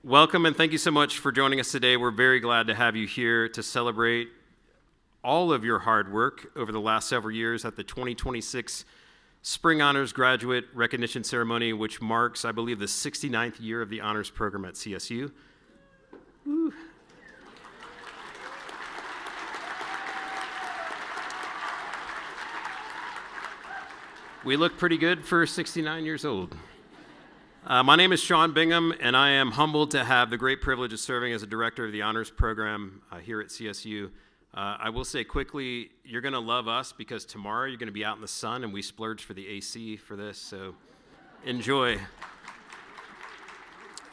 Welcome and thank you so much for joining us today. We're very glad to have you here to celebrate all of your hard work over the last several years at the 2026 Spring Honors Graduate Recognition Ceremony, which marks, I believe, the 69th year of the honors program at CSU. Woo. We look pretty good for 69 years old. My name is Sean Bingham, and I am humbled to have the great privilege of serving as a director of the honors program here at CSU. I will say quickly, you're going to love us because tomorrow you're going to be out in the sun, and we splurged for the AC for this, so enjoy.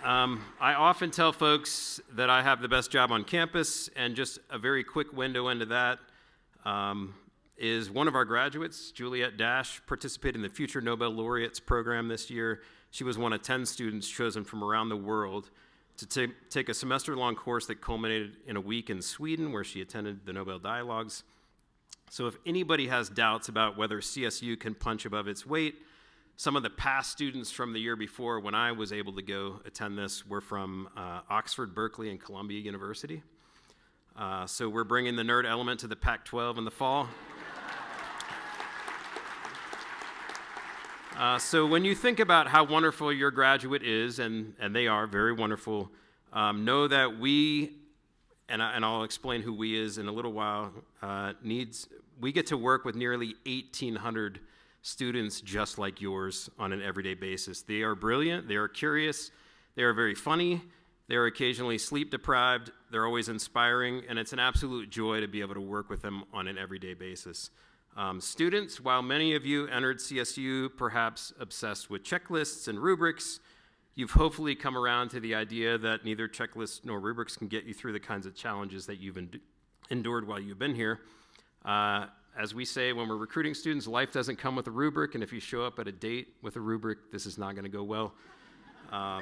I often tell folks that I have the best job on campus, and just a very quick window into that is one of our graduates, Juliet Dash, participated in the Future Nobel Laureates program this year. She was one of 10 students chosen from around the world to take a semester-long course that culminated in a week in Sweden where she attended the Nobel Dialogues. So if anybody has doubts about whether CSU can punch above its weight, some of the past students from the year before when I was able to go attend this were from Oxford, Berkeley, and Columbia University. So we're bringing the nerd element to the Pac-12 in the fall. So when you think about how wonderful your graduate is, and they are very wonderful, know that we, and I'll explain who we is in a little while, we get to work with nearly 1,800 students just like yours on an everyday basis. They are brilliant, they are curious, they are very funny, they are occasionally sleep deprived, they're always inspiring, and it's an absolute joy to be able to work with them on an everyday basis. Students, while many of you entered CSU perhaps obsessed with checklists and rubrics, you've hopefully come around to the idea that neither checklists nor rubrics can get you through the kinds of challenges that you've endured while you've been here. As we say when we're recruiting students, life doesn't come with a rubric, and if you show up at a date with a rubric, this is not going to go well.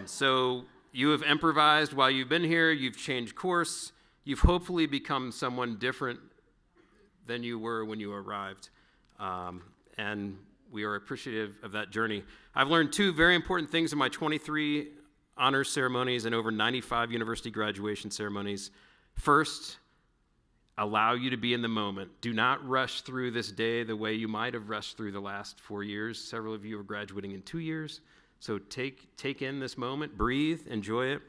So you have improvised while you've been here, you've changed course, you've hopefully become someone different than you were when you arrived, and we are appreciative of that journey. I've learned two very important things in my 23 honors ceremonies and over 95 university graduation ceremonies. First, allow you to be in the moment. Do not rush through this day the way you might have rushed through the last 4 years. Several of you are graduating in 2 years, so take in this moment, breathe, enjoy it.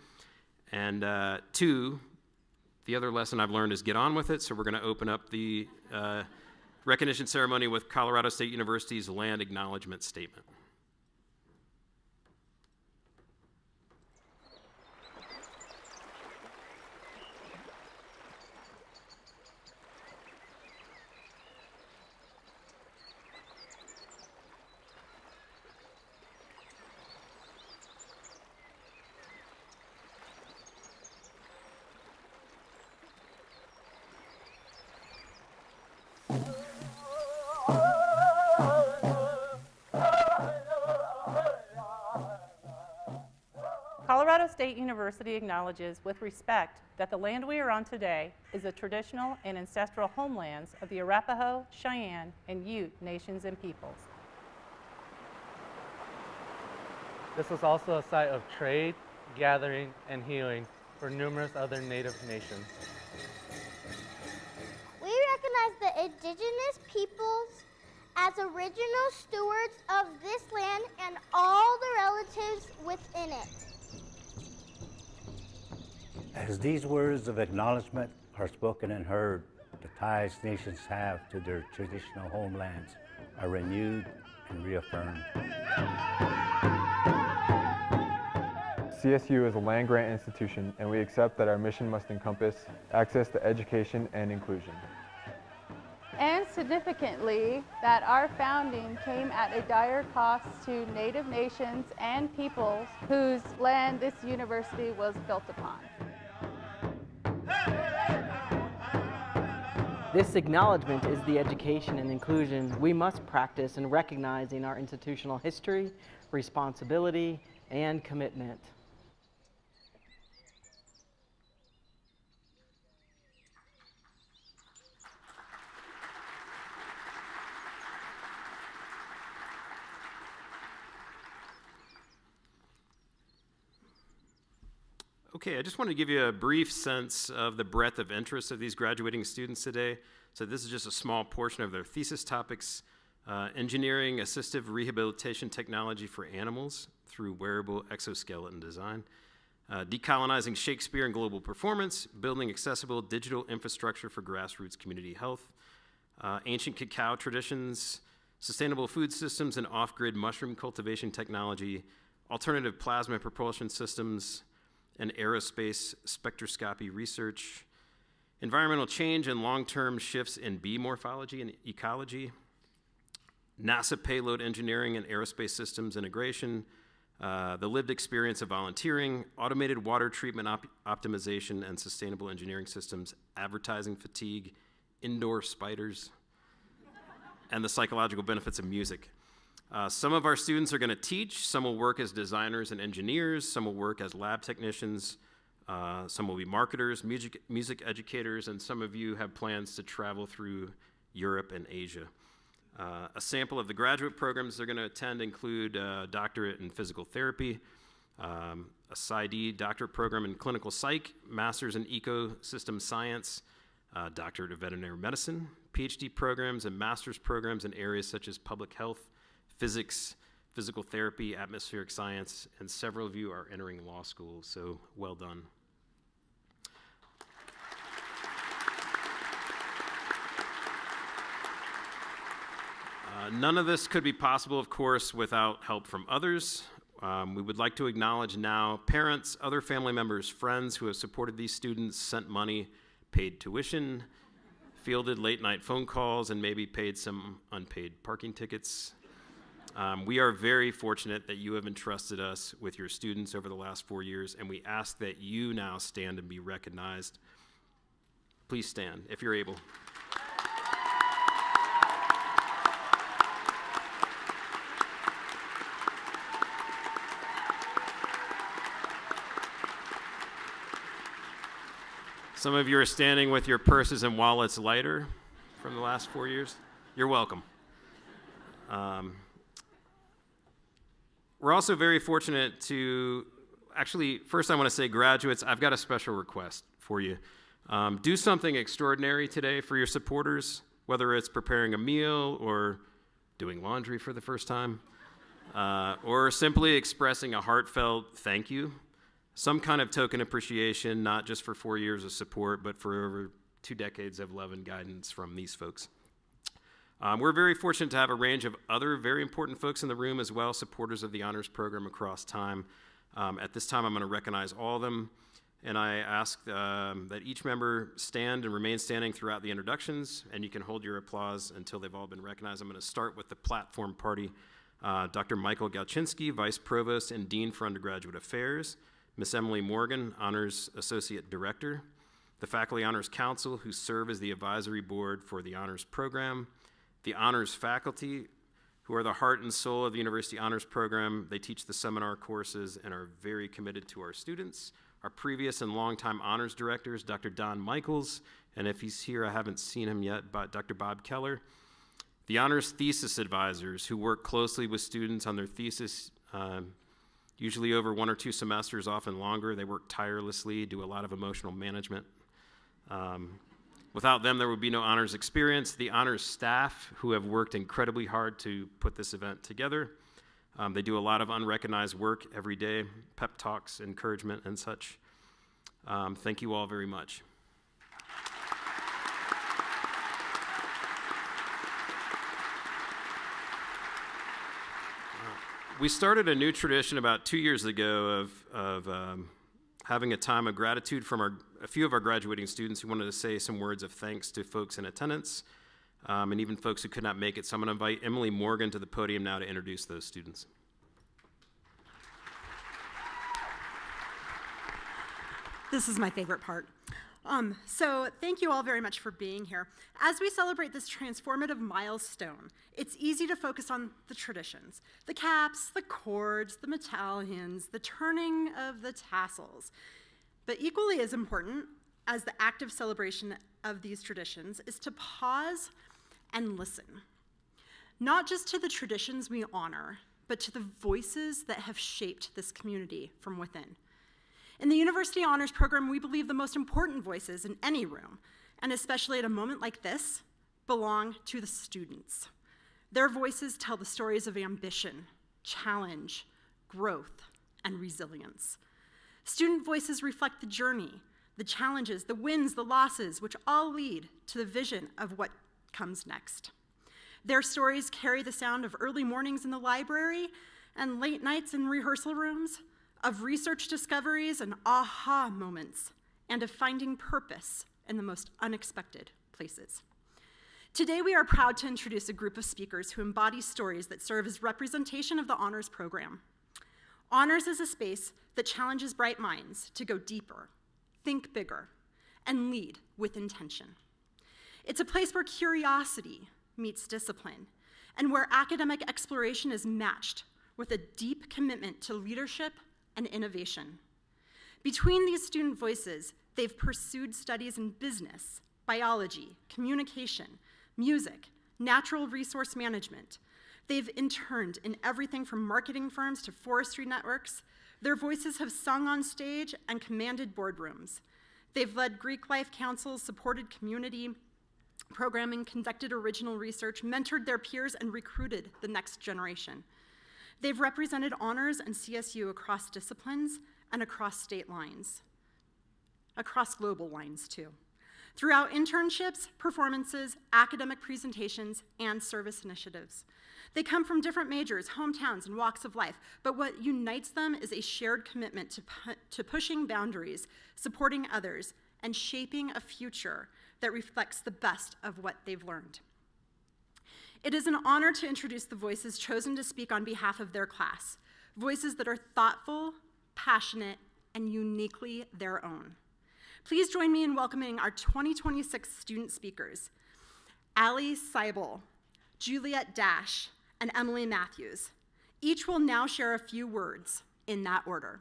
And two, the other lesson I've learned is get on with it, so we're going to open up the recognition ceremony with Colorado State University's Land Acknowledgement Statement. Colorado State University acknowledges with respect that the land we are on today is the traditional and ancestral homelands of the Arapaho, Cheyenne, and Ute nations and peoples. This was also a site of trade, gathering, and healing for numerous other Native nations. We recognize the indigenous peoples as original stewards of this land and all the relatives within it. As these words of acknowledgement are spoken and heard, the ties nations have to their traditional homelands are renewed and reaffirmed. CSU is a land-grant institution, and we accept that our mission must encompass access to education and inclusion. And significantly, that our founding came at a dire cost to Native nations and peoples whose land this university was built upon. This acknowledgement is the education and inclusion we must practice in recognizing our institutional history, responsibility, and commitment. Okay, I just want to give you a brief sense of the breadth of interest of these graduating students today. So this is just a small portion of their thesis topics. Engineering assistive rehabilitation technology for animals through wearable exoskeleton design. Decolonizing Shakespeare and global performance, building accessible digital infrastructure for grassroots community health. Ancient cacao traditions, sustainable food systems and off-grid mushroom cultivation technology, alternative plasma propulsion systems, and aerospace spectroscopy research, environmental change and long-term shifts in bee morphology and ecology, NASA payload engineering and aerospace systems integration, the lived experience of volunteering, automated water treatment optimization and sustainable engineering systems, advertising fatigue, indoor spiders, and the psychological benefits of music. Some of our students are going to teach, some will work as designers and engineers, some will work as lab technicians, some will be marketers, music educators, and some of you have plans to travel through Europe and Asia. A sample of the graduate programs they're going to attend include a doctorate in physical therapy, a PsyD doctorate program in clinical psych, master's in ecosystem science, doctorate of veterinary medicine, PhD programs and master's programs in areas such as public health, physics, physical therapy, atmospheric science, and several of you are entering law school, so well done. None of this could be possible, of course, without help from others. We would like to acknowledge now parents, other family members, friends who have supported these students, sent money, paid tuition, fielded late-night phone calls, and maybe paid some unpaid parking tickets. We are very fortunate that you have entrusted us with your students over the last 4 years, and we ask that you now stand and be recognized. Please stand, if you're able. Some of you are standing with your purses and wallets lighter from the last 4 years. You're welcome. We're also very fortunate to, actually, first I want to say graduates, I've got a special request for you. Do something extraordinary today for your supporters, whether it's preparing a meal or doing laundry for the first time, or simply expressing a heartfelt thank you. Some kind of token appreciation, not just for 4 years of support, but for over 2 decades of love and guidance from these folks. We're very fortunate to have a range of other very important folks in the room as well, supporters of the honors program across time. At this time, I'm going to recognize all of them, and I ask that each member stand and remain standing throughout the introductions, and you can hold your applause until they've all been recognized. I'm going to start with the platform party. Dr. Michael Galczynski, Vice Provost and Dean for Undergraduate Affairs. Miss Emily Morgan, Honors Associate Director, the Faculty Honors Council, who serve as the advisory board for the honors program, the honors faculty, who are the heart and soul of the University Honors Program. They teach the seminar courses and are very committed to our students. Our previous and longtime honors directors, Dr. Don Michaels, and if he's here, I haven't seen him yet, but Dr. Bob Keller. The honors thesis advisors, who work closely with students on their thesis, usually over 1 or 2 semesters, often longer. They work tirelessly, do a lot of emotional management. Without them, there would be no honors experience. The honors staff, who have worked incredibly hard to put this event together. They do a lot of unrecognized work every day, pep talks, encouragement, and such. Thank you all very much. We started a new tradition about 2 years ago of having a time of gratitude from a few of our graduating students who wanted to say some words of thanks to folks in attendance, and even folks who could not make it. So I'm going to invite Emily Morgan to the podium now to introduce those students. This is my favorite part. So thank you all very much for being here. As we celebrate this transformative milestone, it's easy to focus on the traditions, the caps, the cords, the medallions, the turning of the tassels. But equally as important as the active celebration of these traditions is to pause and listen, not just to the traditions we honor, but to the voices that have shaped this community from within. In the University Honors Program, we believe the most important voices in any room, and especially at a moment like this, belong to the students. Their voices tell the stories of ambition, challenge, growth, and resilience. Student voices reflect the journey, the challenges, the wins, the losses, which all lead to the vision of what comes next. Their stories carry the sound of early mornings in the library and late nights in rehearsal rooms, of research discoveries and aha moments, and of finding purpose in the most unexpected places. Today, we are proud to introduce a group of speakers who embody stories that serve as representation of the Honors Program. Honors is a space that challenges bright minds to go deeper, think bigger, and lead with intention. It's a place where curiosity meets discipline, and where academic exploration is matched with a deep commitment to leadership and innovation. Between these student voices, they've pursued studies in business, biology, communication, music, natural resource management. They've interned in everything from marketing firms to forestry networks. Their voices have sung on stage and commanded boardrooms. They've led Greek life councils, supported community programming, conducted original research, mentored their peers, and recruited the next generation. They've represented honors and CSU across disciplines and across state lines, across global lines too, throughout internships, performances, academic presentations, and service initiatives. They come from different majors, hometowns, and walks of life, but what unites them is a shared commitment to pushing boundaries, supporting others, and shaping a future that reflects the best of what they've learned. It is an honor to introduce the voices chosen to speak on behalf of their class, voices that are thoughtful, passionate, and uniquely their own. Please join me in welcoming our 2026 student speakers, Allie Seibel, Juliet Dash, and Emily Matthews. Each will now share a few words in that order.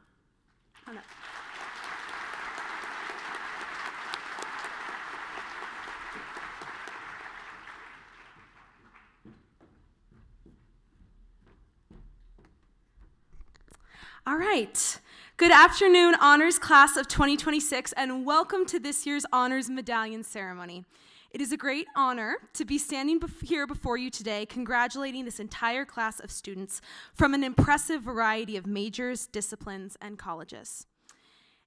All right. Good afternoon, Honors Class of 2026, and welcome to this year's Honors Medallion Ceremony. It is a great honor to be standing here before you today, congratulating this entire class of students from an impressive variety of majors, disciplines, and colleges.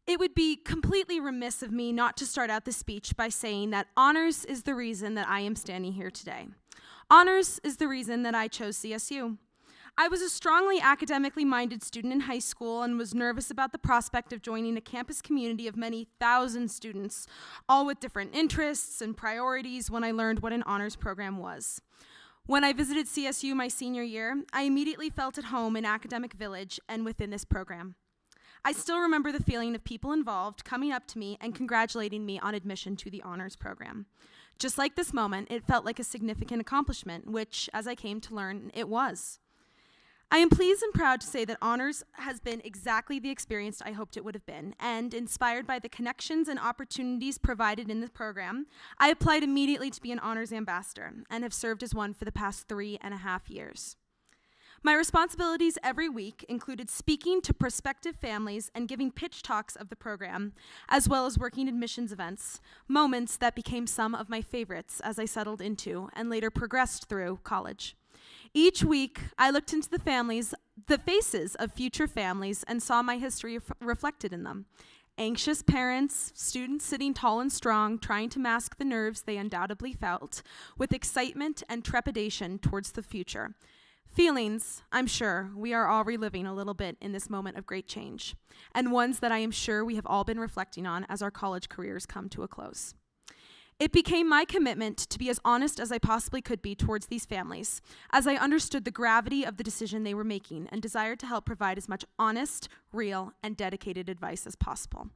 It would be completely remiss of me not to start out this speech by saying that honors is the reason that I am standing here today. Honors is the reason that I chose CSU. I was a strongly academically minded student in high school and was nervous about the prospect of joining a campus community of many thousand students, all with different interests and priorities when I learned what an honors program was. When I visited CSU my senior year, I immediately felt at home in Academic Village and within this program. I still remember the feeling of people involved coming up to me and congratulating me on admission to the honors program. Just like this moment, it felt like a significant accomplishment, which, as I came to learn, it was. I am pleased and proud to say that honors has been exactly the experience I hoped it would have been, and inspired by the connections and opportunities provided in the program, I applied immediately to be an honors ambassador and have served as one for the past 3.5 years. My responsibilities every week included speaking to prospective families and giving pitch talks of the program, as well as working admissions events, moments that became some of my favorites as I settled into and later progressed through college. Each week, I looked into the faces of future families and saw my history reflected in them. Anxious parents, students sitting tall and strong, trying to mask the nerves they undoubtedly felt, with excitement and trepidation towards the future. Feelings, I'm sure, we are all reliving a little bit in this moment of great change, and ones that I am sure we have all been reflecting on as our college careers come to a close. It became my commitment to be as honest as I possibly could be towards these families, as I understood the gravity of the decision they were making and desired to help provide as much honest, real, and dedicated advice as possible.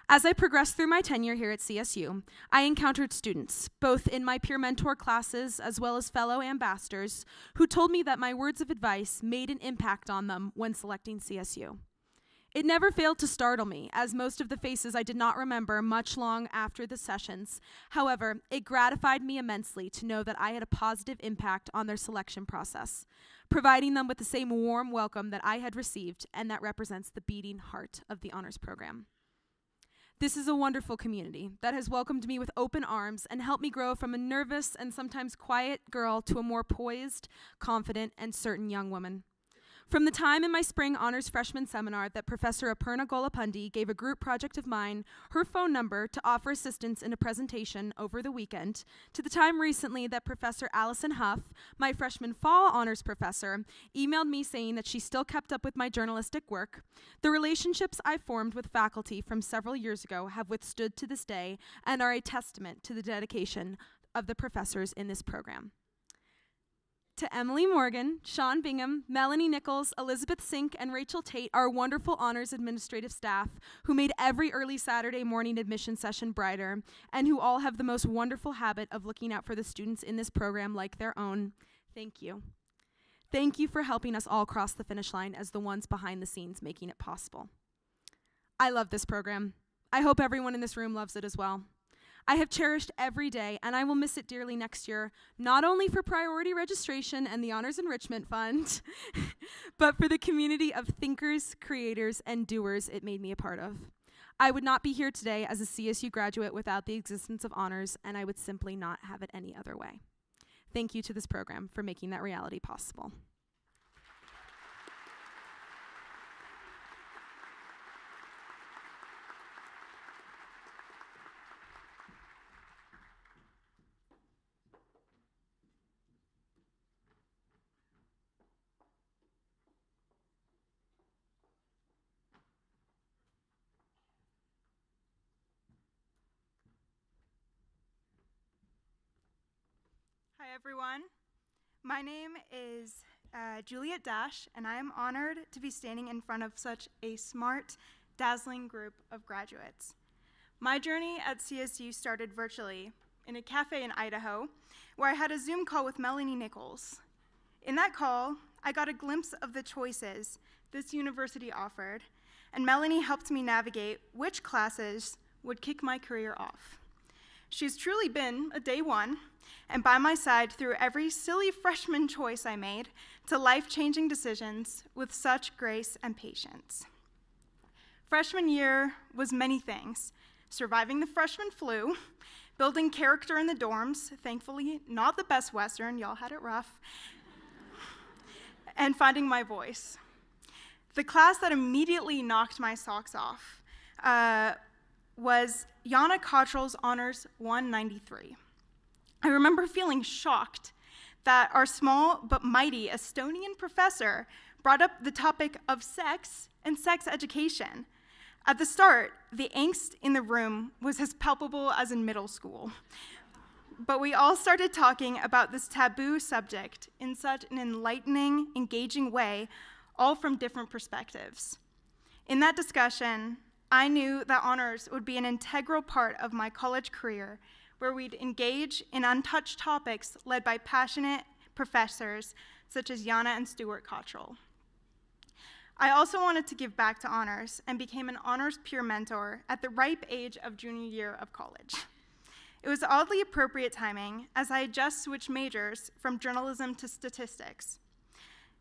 As I progressed through my tenure here at CSU, I encountered students, both in my peer mentor classes as well as fellow ambassadors, who told me that my words of advice made an impact on them when selecting CSU. It never failed to startle me, as most of the faces I did not remember much long after the sessions. However, it gratified me immensely to know that I had a positive impact on their selection process, providing them with the same warm welcome that I had received and that represents the beating heart of the honors program. This is a wonderful community that has welcomed me with open arms and helped me grow from a nervous and sometimes quiet girl to a more poised, confident, and certain young woman. From the time in my spring honors freshman seminar that Professor Aparna Golapundi gave a group project of mine her phone number to offer assistance in a presentation over the weekend, to the time recently that Professor Allison Huff, my freshman fall honors professor, emailed me saying that she still kept up with my journalistic work, the relationships I formed with faculty from several years ago have withstood to this day and are a testament to the dedication of the professors in this program. To Emily Morgan, Sean Bingham, Melanie Nichols, Elizabeth Sink, and Rachel Tate, our wonderful honors administrative staff who made every early Saturday morning admission session brighter and who all have the most wonderful habit of looking out for the students in this program like their own, thank you. Thank you for helping us all cross the finish line as the ones behind the scenes making it possible. I love this program. I hope everyone in this room loves it as well. I have cherished every day, and I will miss it dearly next year, not only for priority registration and the Honors Enrichment Fund, but for the community of thinkers, creators, and doers it made me a part of. I would not be here today as a CSU graduate without the existence of honors, and I would simply not have it any other way. Thank you to this program for making that reality possible. Hi everyone, my name is Juliet Dash, and I am honored to be standing in front of such a smart, dazzling group of graduates. My journey at CSU started virtually in a cafe in Idaho, where I had a Zoom call with Melanie Nichols. In that call, I got a glimpse of the choices this university offered, and Melanie helped me navigate which classes would kick my career off. She's truly been a day one, and by my side through every silly freshman choice I made to life-changing decisions with such grace and patience. Freshman year was many things: surviving the freshman flu, building character in the dorms, thankfully not the Best Western, y'all had it rough, and finding my voice. The class that immediately knocked my socks off was Yana Cottrell's Honors 193. I remember feeling shocked that our small but mighty Estonian professor brought up the topic of sex and sex education. At the start, the angst in the room was as palpable as in middle school. But we all started talking about this taboo subject in such an enlightening, engaging way, all from different perspectives. In that discussion, I knew that honors would be an integral part of my college career, where we'd engage in untouched topics led by passionate professors such as Yana and Stuart Cottrell. I also wanted to give back to honors and became an honors peer mentor at the ripe age of junior year of college. It was oddly appropriate timing, as I had just switched majors from journalism to statistics.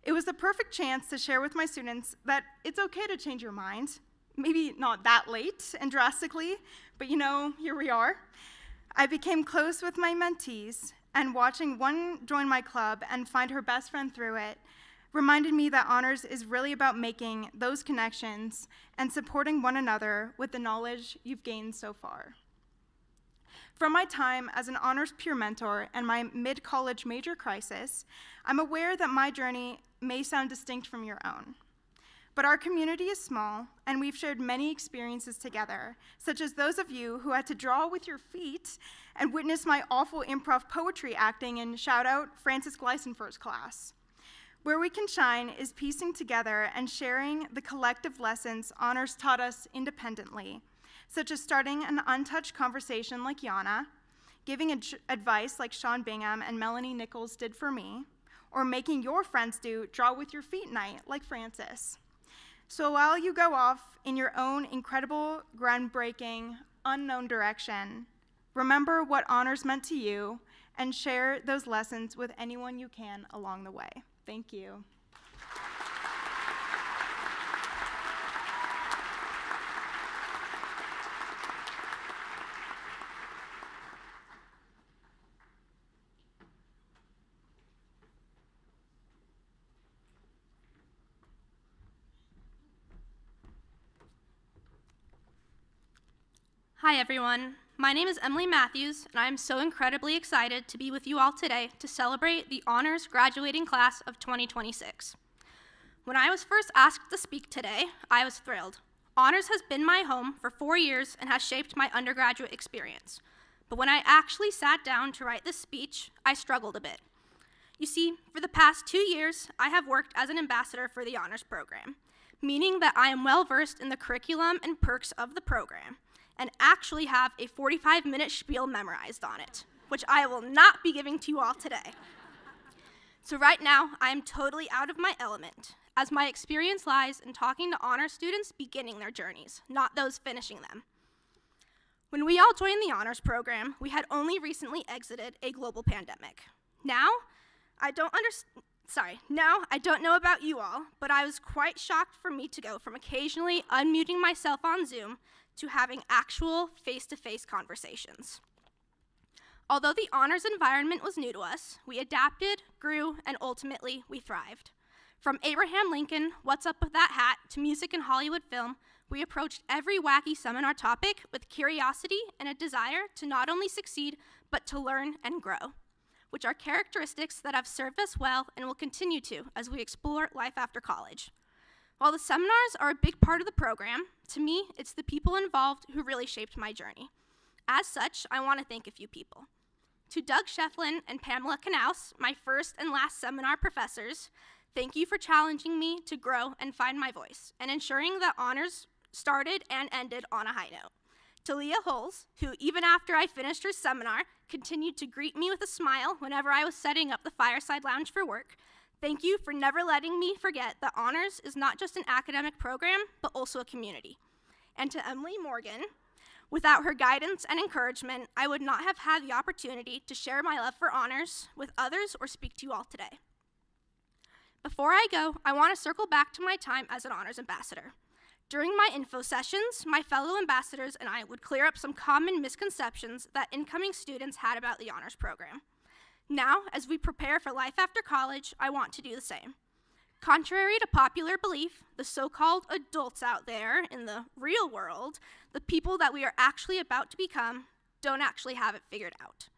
It was the perfect chance to share with my students that it's okay to change your mind. Maybe not that late and drastically, but here we are. I became close with my mentees, and watching one join my club and find her best friend through it reminded me that honors is really about making those connections and supporting one another with the knowledge you've gained so far. From my time as an honors peer mentor and my mid-college major crisis, I'm aware that my journey may sound distinct from your own. But our community is small, and we've shared many experiences together, such as those of you who had to draw with your feet and witness my awful improv poetry acting in shout out Francis Gleisenfer's class. Where we can shine is piecing together and sharing the collective lessons honors taught us independently, such as starting an untouched conversation like Yana, giving advice like Sean Bingham and Melanie Nichols did for me, or making your friends do draw with your feet night like Francis. So while you go off in your own incredible, groundbreaking, unknown direction, remember what honors meant to you and share those lessons with anyone you can along the way. Thank you. Hi everyone, my name is Emily Matthews, and I am so incredibly excited to be with you all today to celebrate the honors graduating class of 2026. When I was first asked to speak today, I was thrilled. Honors has been my home for 4 years and has shaped my undergraduate experience. But when I actually sat down to write this speech, I struggled a bit. You see, for the past 2 years, I have worked as an ambassador for the honors program, meaning that I am well versed in the curriculum and perks of the program, and actually have a 45-minute spiel memorized on it, which I will not be giving to you all today. So right now, I am totally out of my element, as my experience lies in talking to honor students beginning their journeys, not those finishing them. When we all joined the honors program, we had only recently exited a global pandemic. Now, I don't know about you all, but I was quite shocked for me to go from occasionally unmuting myself on Zoom to having actual face-to-face conversations. Although the honors environment was new to us, we adapted, grew, and ultimately we thrived. From Abraham Lincoln, What's Up With That Hat, to music and Hollywood film, we approached every wacky seminar topic with curiosity and a desire to not only succeed, but to learn and grow, which are characteristics that have served us well and will continue to as we explore life after college. While the seminars are a big part of the program, to me, it's the people involved who really shaped my journey. As such, I want to thank a few people. To Doug Shefflin and Pamela Knaus, my first and last seminar professors, thank you for challenging me to grow and find my voice, and ensuring that honors started and ended on a high note. To Leah Holes, who even after I finished her seminar, continued to greet me with a smile whenever I was setting up the fireside lounge for work, thank you for never letting me forget that honors is not just an academic program, but also a community. And to Emily Morgan, without her guidance and encouragement, I would not have had the opportunity to share my love for honors with others or speak to you all today. Before I go, I want to circle back to my time as an honors ambassador. During my info sessions, my fellow ambassadors and I would clear up some common misconceptions that incoming students had about the honors program. Now, as we prepare for life after college, I want to do the same. Contrary to popular belief, the so-called adults out there in the real world, the people that we are actually about to become, don't actually have it figured out.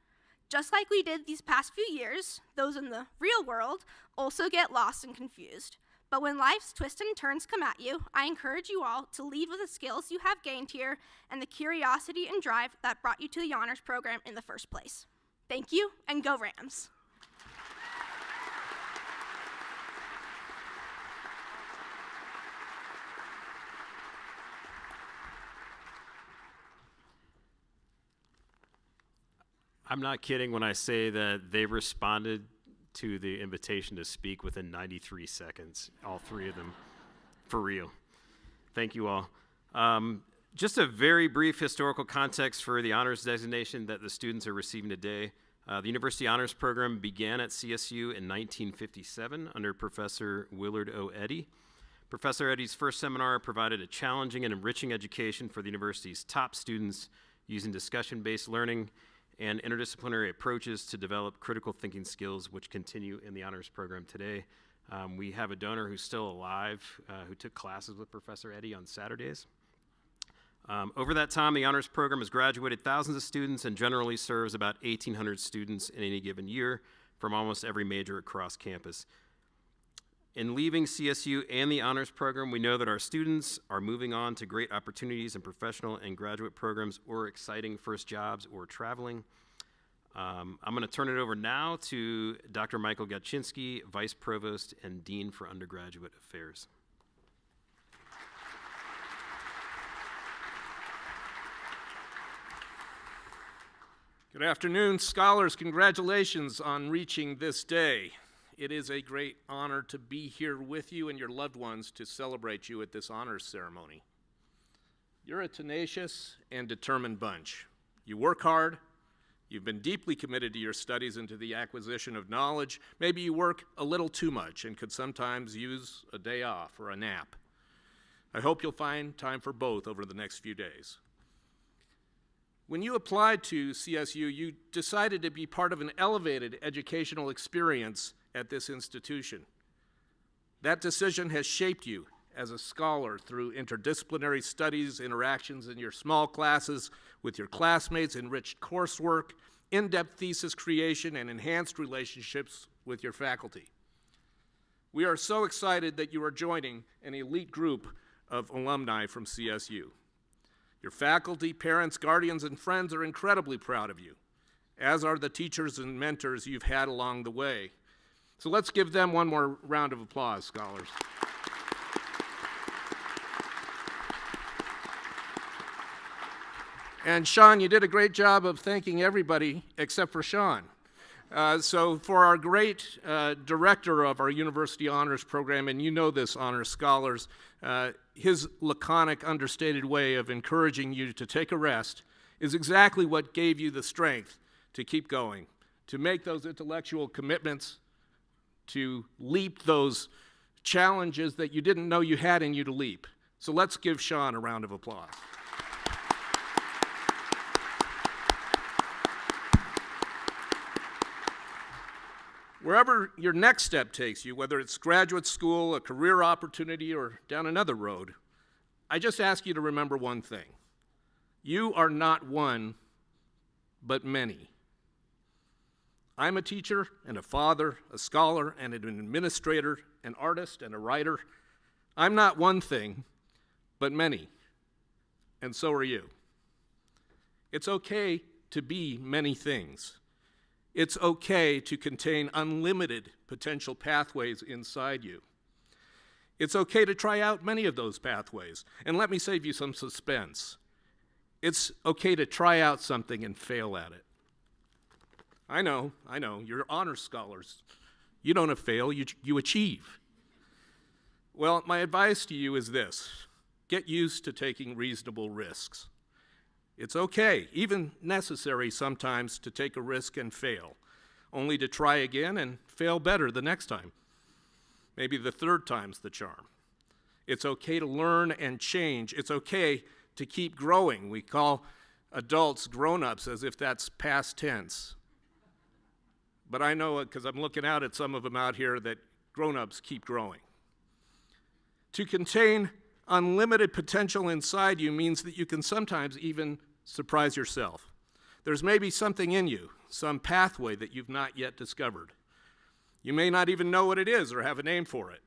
Just like we did these past few years, those in the real world also get lost and confused. But when life's twists and turns come at you, I encourage you all to lead with the skills you have gained here and the curiosity and drive that brought you to the honors program in the first place. Thank you, and go Rams. I'm not kidding when I say that they responded to the invitation to speak within 93 seconds, all three of them, for real. Thank you all. Just a very brief historical context for the honors designation that the students are receiving today. The University Honors Program began at CSU in 1957 under Professor Willard O. Eddy. Professor Eddy's first seminar provided a challenging and enriching education for the university's top students using discussion-based learning and interdisciplinary approaches to develop critical thinking skills, which continue in the honors program today. We have a donor who's still alive who took classes with Professor Eddy on Saturdays. Over that time, the honors program has graduated thousands of students and generally serves about 1,800 students in any given year from almost every major across campus. In leaving CSU and the honors program, we know that our students are moving on to great opportunities in professional and graduate programs or exciting first jobs or traveling. I'm going to turn it over now to Dr. Michael Gatchinsky, Vice Provost and Dean for Undergraduate Affairs. Good afternoon, scholars. Congratulations on reaching this day. it is a great honor to be here with you and your loved ones to celebrate you at this honors ceremony. You're a tenacious and determined bunch. You work hard. You've been deeply committed to your studies and to the acquisition of knowledge. Maybe you work a little too much and could sometimes use a day off or a nap. I hope you'll find time for both over the next few days. When you applied to CSU, you decided to be part of an elevated educational experience at this institution. That decision has shaped you as a scholar through interdisciplinary studies, interactions in your small classes with your classmates, enriched coursework, in-depth thesis creation, and enhanced relationships with your faculty. We are so excited that you are joining an elite group of alumni from CSU. Your faculty, parents, guardians, and friends are incredibly proud of you, as are the teachers and mentors you've had along the way. So let's give them one more round of applause, scholars. And Sean, you did a great job of thanking everybody except for Sean. So for our great director of our University Honors Program, and you know this, Honors Scholars, his laconic, understated way of encouraging you to take a rest is exactly what gave you the strength to keep going, to make those intellectual commitments, to leap those challenges that you didn't know you had in you to leap. So let's give Sean a round of applause. Wherever your next step takes you, whether it's graduate school, a career opportunity, or down another road, I just ask you to remember one thing. You are not one, but many. I'm a teacher and a father, a scholar and an administrator, an artist and a writer. I'm not one thing, but many, and so are you. It's okay to be many things. It's okay to contain unlimited potential pathways inside you. It's okay to try out many of those pathways. And let me save you some suspense. It's okay to try out something and fail at it. I know, you're honors scholars. You don't fail, you achieve. Well, my advice to you is this: get used to taking reasonable risks. It's okay, even necessary sometimes, to take a risk and fail, only to try again and fail better the next time. Maybe the third time's the charm. It's okay to learn and change. It's okay to keep growing. We call adults grown-ups as if that's past tense. But I know, because I'm looking out at some of them out here, that grown-ups keep growing. To contain unlimited potential inside you means that you can sometimes even surprise yourself. There's maybe something in you, some pathway that you've not yet discovered. You may not even know what it is or have a name for it.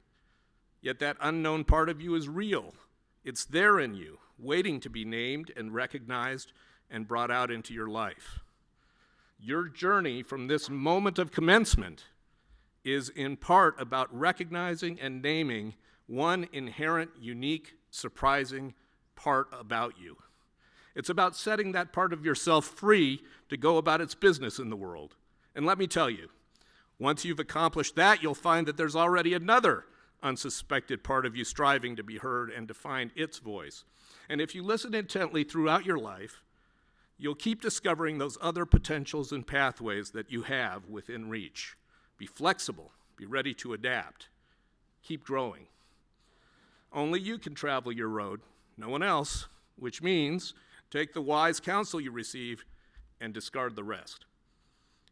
Yet that unknown part of you is real. It's there in you, waiting to be named and recognized and brought out into your life. Your journey from this moment of commencement is in part about recognizing and naming one inherent, unique, surprising part about you. It's about setting that part of yourself free to go about its business in the world. And let me tell you, once you've accomplished that, you'll find that there's already another unsuspected part of you striving to be heard and to find its voice. And if you listen intently throughout your life, you'll keep discovering those other potentials and pathways that you have within reach. Be flexible, be ready to adapt, keep growing. Only you can travel your road, no one else, which means take the wise counsel you receive and discard the rest.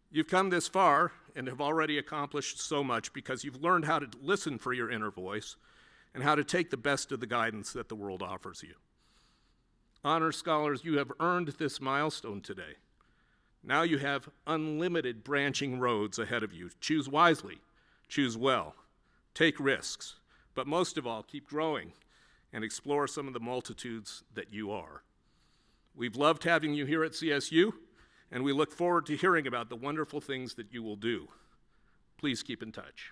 You've come this far and have already accomplished so much because you've learned how to listen for your inner voice and how to take the best of the guidance that the world offers you. Honor scholars, you have earned this milestone today. Now you have unlimited branching roads ahead of you. Choose wisely, choose well, take risks, but most of all, keep growing and explore some of the multitudes that you are. We've loved having you here at CSU, and we look forward to hearing about the wonderful things that you will do. Please keep in touch.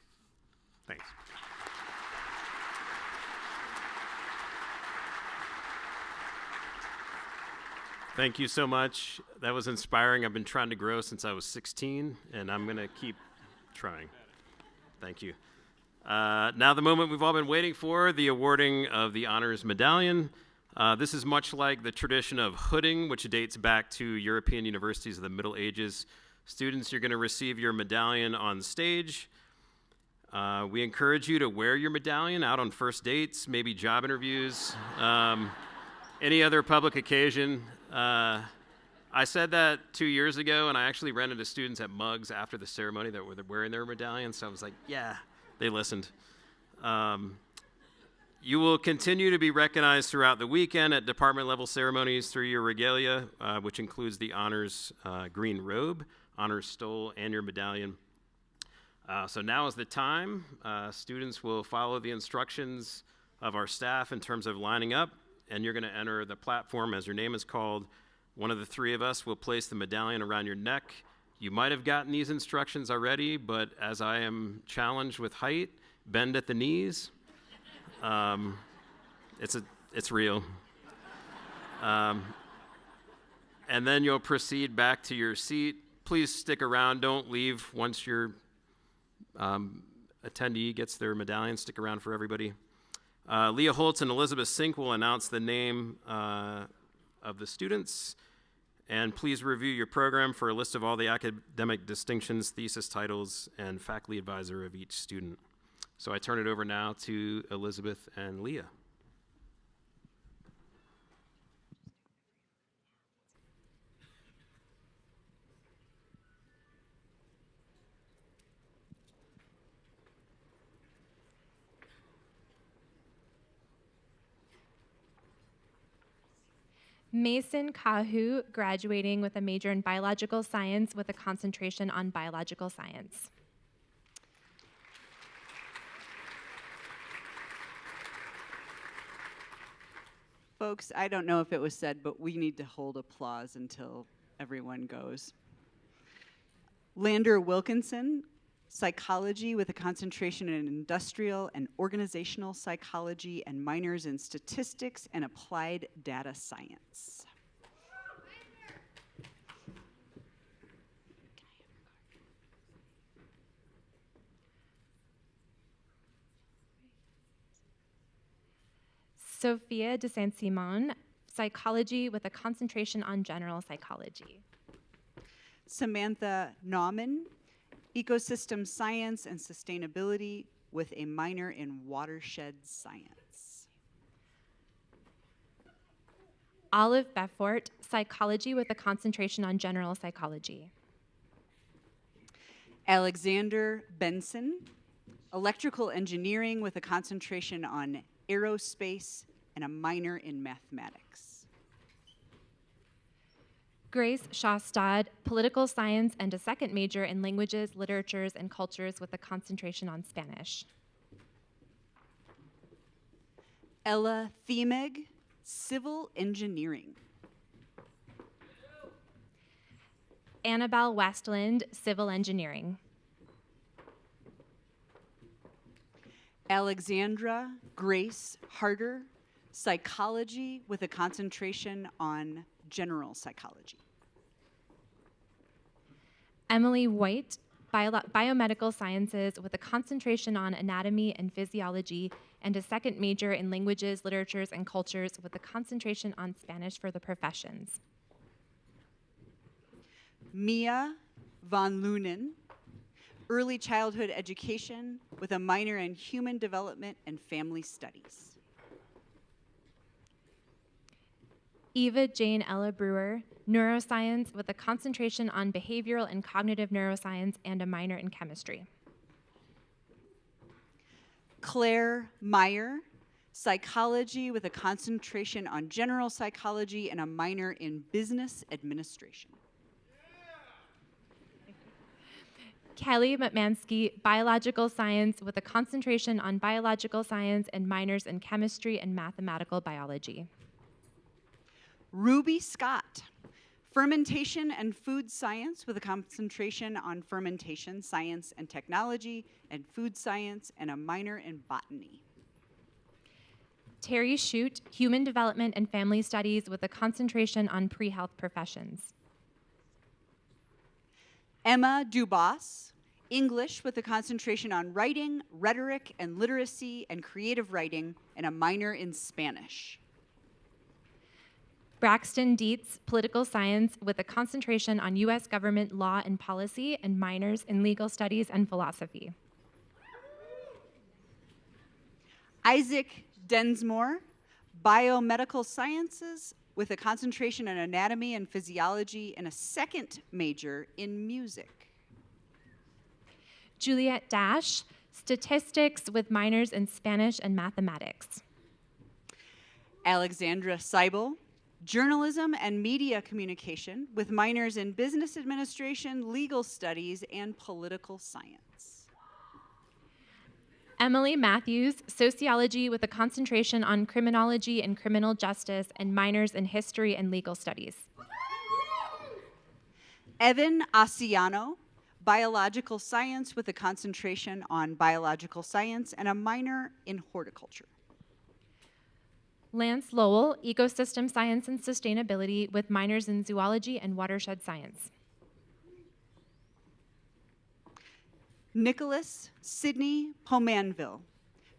Thanks. Thank you so much. That was inspiring. I've been trying to grow since I was 16, and I'm going to keep trying. Thanks. Thank you. Now the moment we've all been waiting for, the awarding of the honors medallion. This is much like the tradition of hooding, which dates back to European universities of the Middle Ages. Students, you're going to receive your medallion on stage. We encourage you to wear your medallion out on first dates, maybe job interviews, any other public occasion. I said that 2 years ago, and I actually ran into students at Mugs after the ceremony that were wearing their medallions, so I was like, yeah, they listened. You will continue to be recognized throughout the weekend at department-level ceremonies through your regalia, which includes the honors green robe, honors stole, and your medallion. So now is the time. Students will follow the instructions of our staff in terms of lining up, and you're going to enter the platform as your name is called. One of the three of us will place the medallion around your neck. You might have gotten these instructions already, but as I am challenged with height, bend at the knees. It's real. And then you'll proceed back to your seat. Please stick around. Don't leave once your attendee gets their medallion. Stick around for everybody. Leah Holtz and Elizabeth Sink will announce the name of the students. And please review your program for a list of all the academic distinctions, thesis titles, and faculty advisor of each student. So I turn it over now to Elizabeth and Leah. Mason Kahu, graduating with a major in biological science with a concentration on biological science. Folks, I don't know if it was said, but we need to hold applause until everyone goes. Lander Wilkinson, psychology with a concentration in industrial and organizational psychology and minors in statistics and applied data science. Sophia de Saint-Simon, psychology with a concentration on general psychology. Samantha Nauman, ecosystem science and sustainability with a minor in watershed science. Olive Beffort, psychology with a concentration on general psychology. Alexander Benson, electrical engineering with a concentration on aerospace and a minor in mathematics. Grace Shastad, political science and a second major in languages, literatures, and cultures with a concentration on Spanish. Ella Thiemeg, civil engineering. Annabelle Westland, civil engineering. Alexandra Grace Harder, psychology with a concentration on general psychology. Emily White, biomedical sciences with a concentration on anatomy and physiology and a second major in languages, literatures, and cultures with a concentration on Spanish for the professions. Mia von Lunen, early childhood education with a minor in human development and family studies. Eva Jane Ella Brewer, neuroscience with a concentration on behavioral and cognitive neuroscience and a minor in chemistry. Claire Meyer, psychology with a concentration on general psychology and a minor in business administration. Kelly Matmansky, biological science with a concentration on biological science and minors in chemistry and mathematical biology. Ruby Scott, fermentation and food science with a concentration on fermentation, science and technology, and food science, and a minor in botany. Terry Shute, human development and family studies with a concentration on pre-health professions. Emma Dubas, English with a concentration on writing, rhetoric, and literacy, and creative writing, and a minor in Spanish. Braxton Dietz, political science with a concentration on U.S. government law and policy and minors in legal studies and philosophy. Isaac Densmore, biomedical sciences with a concentration on anatomy and physiology and a second major in music. Juliet Dash, statistics with minors in Spanish and mathematics. Alexandra Seibel, journalism and media communication with minors in business administration, legal studies, and political science. Emily Matthews, sociology with a concentration on criminology and criminal justice and minors in history and legal studies. Evan Asiano, biological science with a concentration on biological science and a minor in horticulture. Lance Lowell, ecosystem science and sustainability with minors in zoology and watershed science. Nicholas Sidney Pomanville,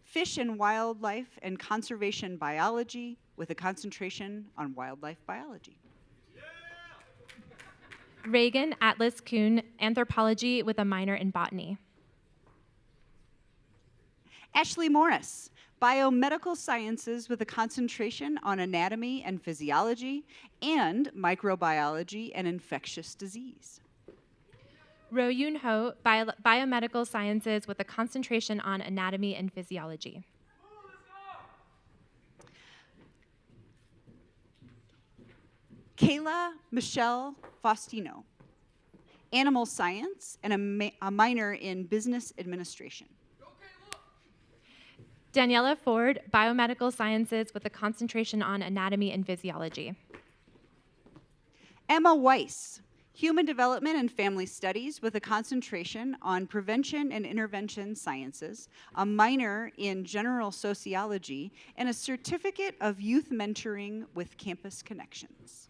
fish and wildlife and conservation biology with a concentration on wildlife biology. Reagan Atlas Kuhn, anthropology with a minor in botany. Ashley Morris, biomedical sciences with a concentration on anatomy and physiology and microbiology and infectious disease. Ro Yoon Ho, biomedical sciences with a concentration on anatomy and physiology. Kayla Michelle Faustino, animal science and a minor in business administration. Daniela Ford, biomedical sciences with a concentration on anatomy and physiology. Emma Weiss, human development and family studies with a concentration on prevention and intervention sciences, a minor in general sociology, and a certificate of youth mentoring with campus connections.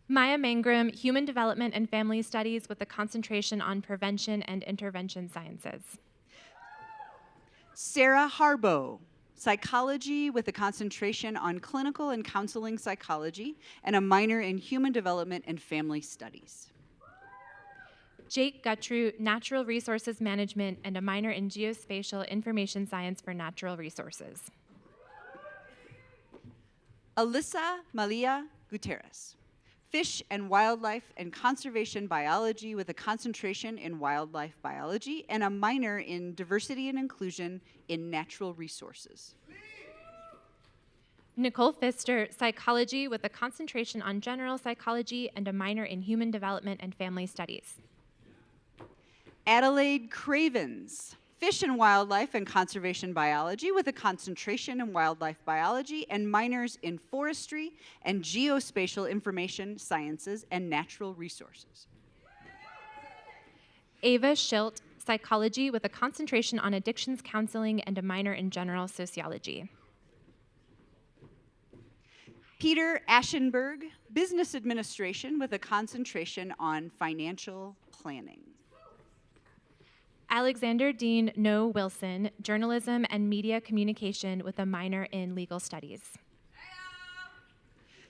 Maya Mangrum, human development and family studies with a concentration on prevention and intervention sciences. Sarah Harbo, psychology with a concentration on clinical and counseling psychology and a minor in human development and family studies. Jake Guttru, natural resources management and a minor in geospatial information science for natural resources. Alyssa Malia Gutierrez, fish and wildlife and conservation biology with a concentration in wildlife biology and a minor in diversity and inclusion in natural resources. Nicole Pfister, psychology with a concentration on general psychology and a minor in human development and family studies. Adelaide Cravens, fish and wildlife and conservation biology with a concentration in wildlife biology and minors in forestry and geospatial information sciences and natural resources. Ava Schilt, psychology with a concentration on addictions counseling and a minor in general sociology. Peter Aschenberg, business administration with a concentration on financial planning. Alexander Dean No Wilson, journalism and media communication with a minor in legal studies.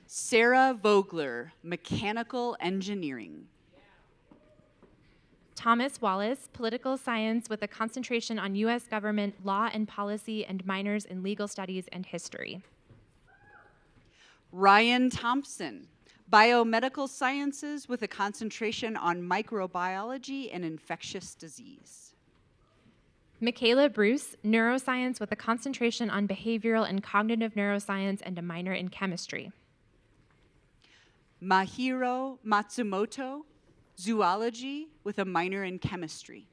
Sarah Vogler, mechanical engineering. Thomas Wallace, political science with a concentration on U.S. government, law and policy and minors in legal studies and history. Ryan Thompson, biomedical sciences with a concentration on microbiology and infectious disease. Michaela Bruce, neuroscience with a concentration on behavioral and cognitive neuroscience and a minor in chemistry. Mahiro Matsumoto, zoology with a minor in chemistry.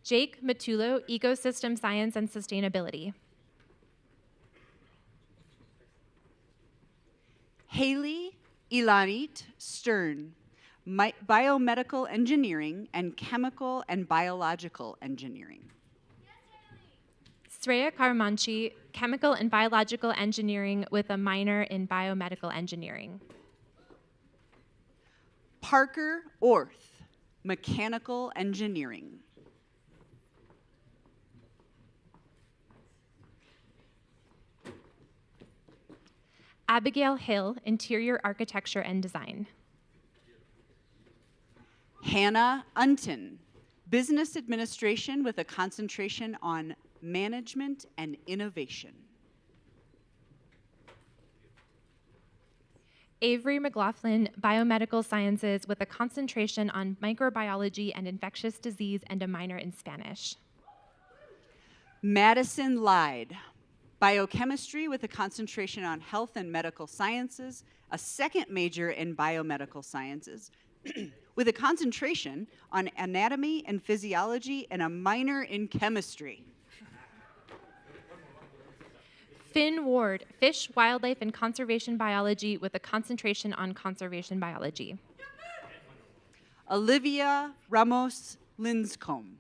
Jake Matulo, ecosystem science and sustainability. Haley Ilanit Stern, biomedical engineering and chemical and biological engineering. Sreya Karmanchi, chemical and biological engineering with a minor in biomedical engineering. Parker Orth, Mechanical Engineering. Abigail Hill, Interior Architecture and Design. Hannah Unton, Business Administration with a concentration on Management and Innovation. Avery McLaughlin, Biomedical Sciences with a concentration on microbiology and infectious disease and a minor in Spanish. Madison Lyde, Biochemistry with a concentration on Health and Medical Sciences, a second major in Biomedical Sciences, with a concentration on Anatomy and Physiology and a minor in Chemistry. Finn Ward, Fish, Wildlife, and Conservation Biology with a concentration on conservation biology. Olivia Ramos Linscomb,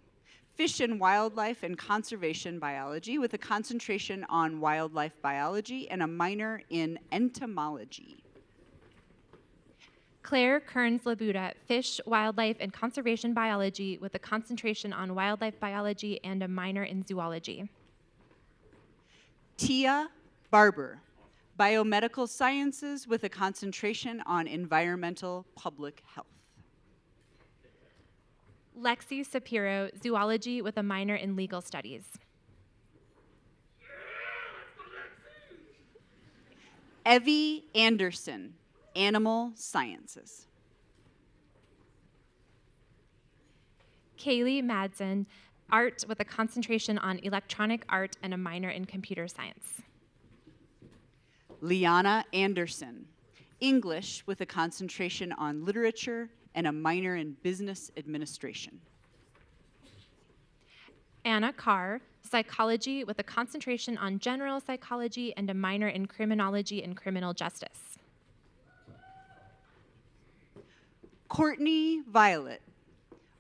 Fish and Wildlife and Conservation Biology with a concentration on wildlife biology and a minor in entomology. Claire Kearns Labuda, Fish, Wildlife, and Conservation Biology with a concentration on wildlife biology and a minor in zoology. Tia Barber, Biomedical Sciences with a concentration on environmental public health. Lexi Sapiro, Zoology with a minor in legal studies. Evie Anderson, Animal Sciences. Kaylee Madsen, Art with a concentration on electronic art and a minor in computer science. Liana Anderson, English with a concentration on literature and a minor in business administration. Anna Carr, Psychology with a concentration on general psychology and a minor in criminology and criminal justice. Courtney Violet,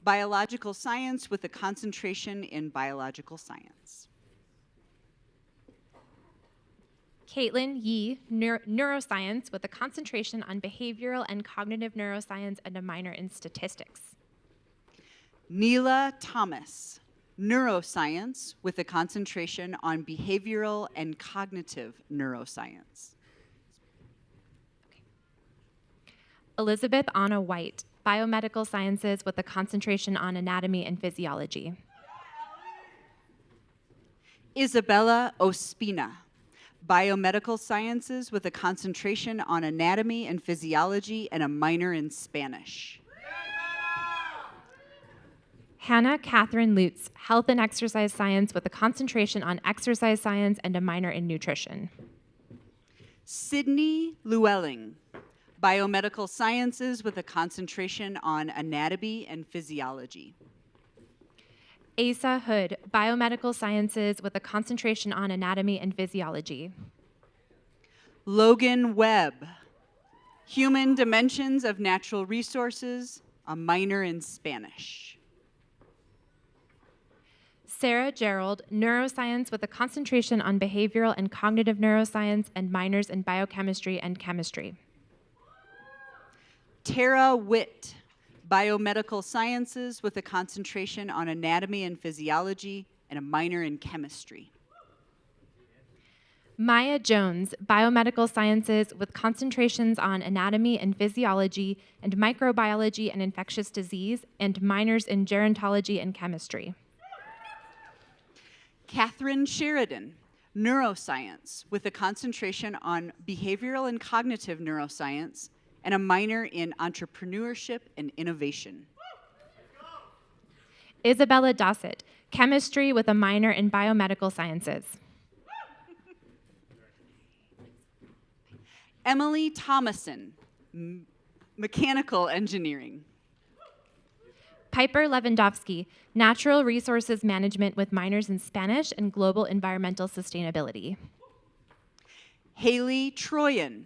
Biological Science with a concentration in biological science. Caitlin Yee, Neuroscience with a concentration on behavioral and cognitive neuroscience and a minor in statistics. Neela Thomas, Neuroscience with a concentration on behavioral and cognitive neuroscience. Elizabeth Anna White, Biomedical Sciences with a concentration on anatomy and physiology. Isabella Ospina, Biomedical Sciences with a concentration on anatomy and physiology and a minor in Spanish. Hannah Catherine Lutz, Health and Exercise Science with a concentration on exercise science and a minor in nutrition. Sydney Llewellyn, Biomedical Sciences with a concentration on anatomy and physiology. Asa Hood, Biomedical Sciences with a concentration on anatomy and physiology. Logan Webb, Human Dimensions of Natural Resources, a minor in Spanish. Sarah Gerald, Neuroscience with a concentration on behavioral and cognitive neuroscience and minors in biochemistry and chemistry. Tara Witt, Biomedical Sciences with a concentration on anatomy and physiology and a minor in chemistry. Maya Jones, Biomedical Sciences with concentrations on anatomy and physiology and microbiology and infectious disease and minors in gerontology and chemistry. Catherine Sheridan, Neuroscience with a concentration on behavioral and cognitive neuroscience and a minor in entrepreneurship and innovation. Isabella Dossett, Chemistry with a minor in biomedical sciences. Emily Thomason, Mechanical Engineering. Piper Lewandowski, Natural Resources Management with minors in Spanish and Global Environmental Sustainability. Haley Troyan,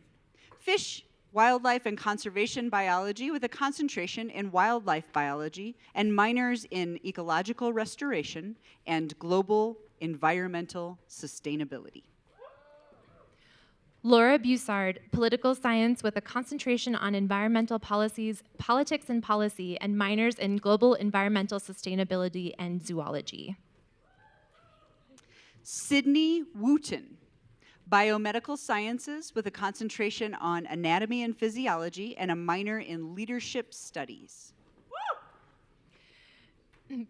Fish, Wildlife and Conservation Biology with a concentration in wildlife biology and minors in ecological restoration and global environmental sustainability. Laura Bussard, political science with a concentration on environmental policies, politics and policy, and minors in global environmental sustainability and zoology. Sydney Wooten, biomedical sciences with a concentration on anatomy and physiology and a minor in leadership studies.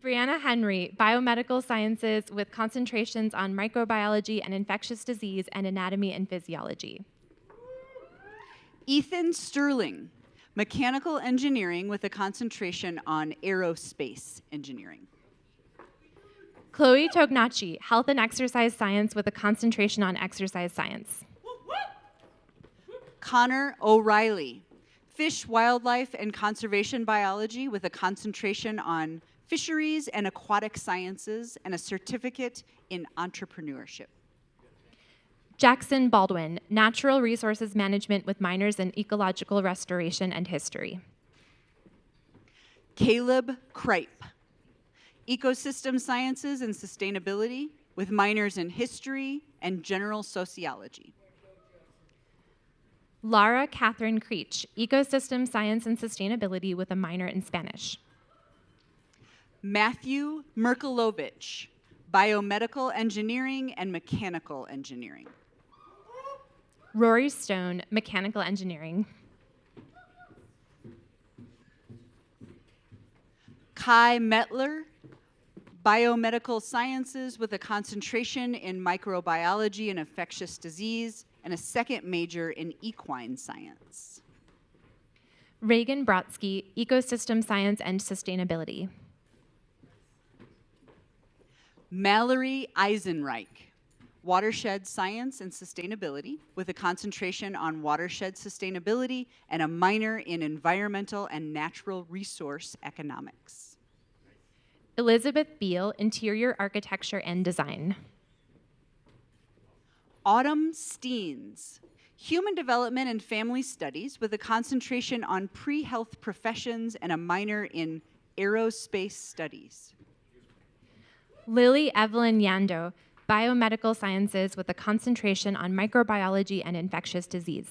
Brianna Henry, biomedical sciences with concentrations on microbiology and infectious disease and anatomy and physiology. Ethan Sterling, mechanical engineering with a concentration on aerospace engineering. Chloe Tognacci, health and exercise science with a concentration on exercise science. Connor O'Reilly, fish, wildlife, and conservation biology with a concentration on fisheries and aquatic sciences and a certificate in entrepreneurship. Jackson Baldwin, natural resources management with minors in ecological restoration and history. Caleb Kripe, ecosystem sciences and sustainability with minors in history and general sociology. Lara Catherine Creech, ecosystem science and sustainability with a minor in Spanish. Matthew Merkelovich, biomedical engineering and mechanical engineering. Rory Stone, mechanical engineering. Kai Metler, biomedical sciences with a concentration in microbiology and infectious disease and a second major in equine science. Reagan Brodsky, ecosystem science and sustainability. Mallory Eisenreich, watershed science and sustainability with a concentration on watershed sustainability and a minor in environmental and natural resource economics. Elizabeth Beale, interior architecture and design. Autumn Steens, human development and family studies with a concentration on pre-health professions and a minor in aerospace studies. Lily Evelyn Yando, biomedical sciences with a concentration on microbiology and infectious disease.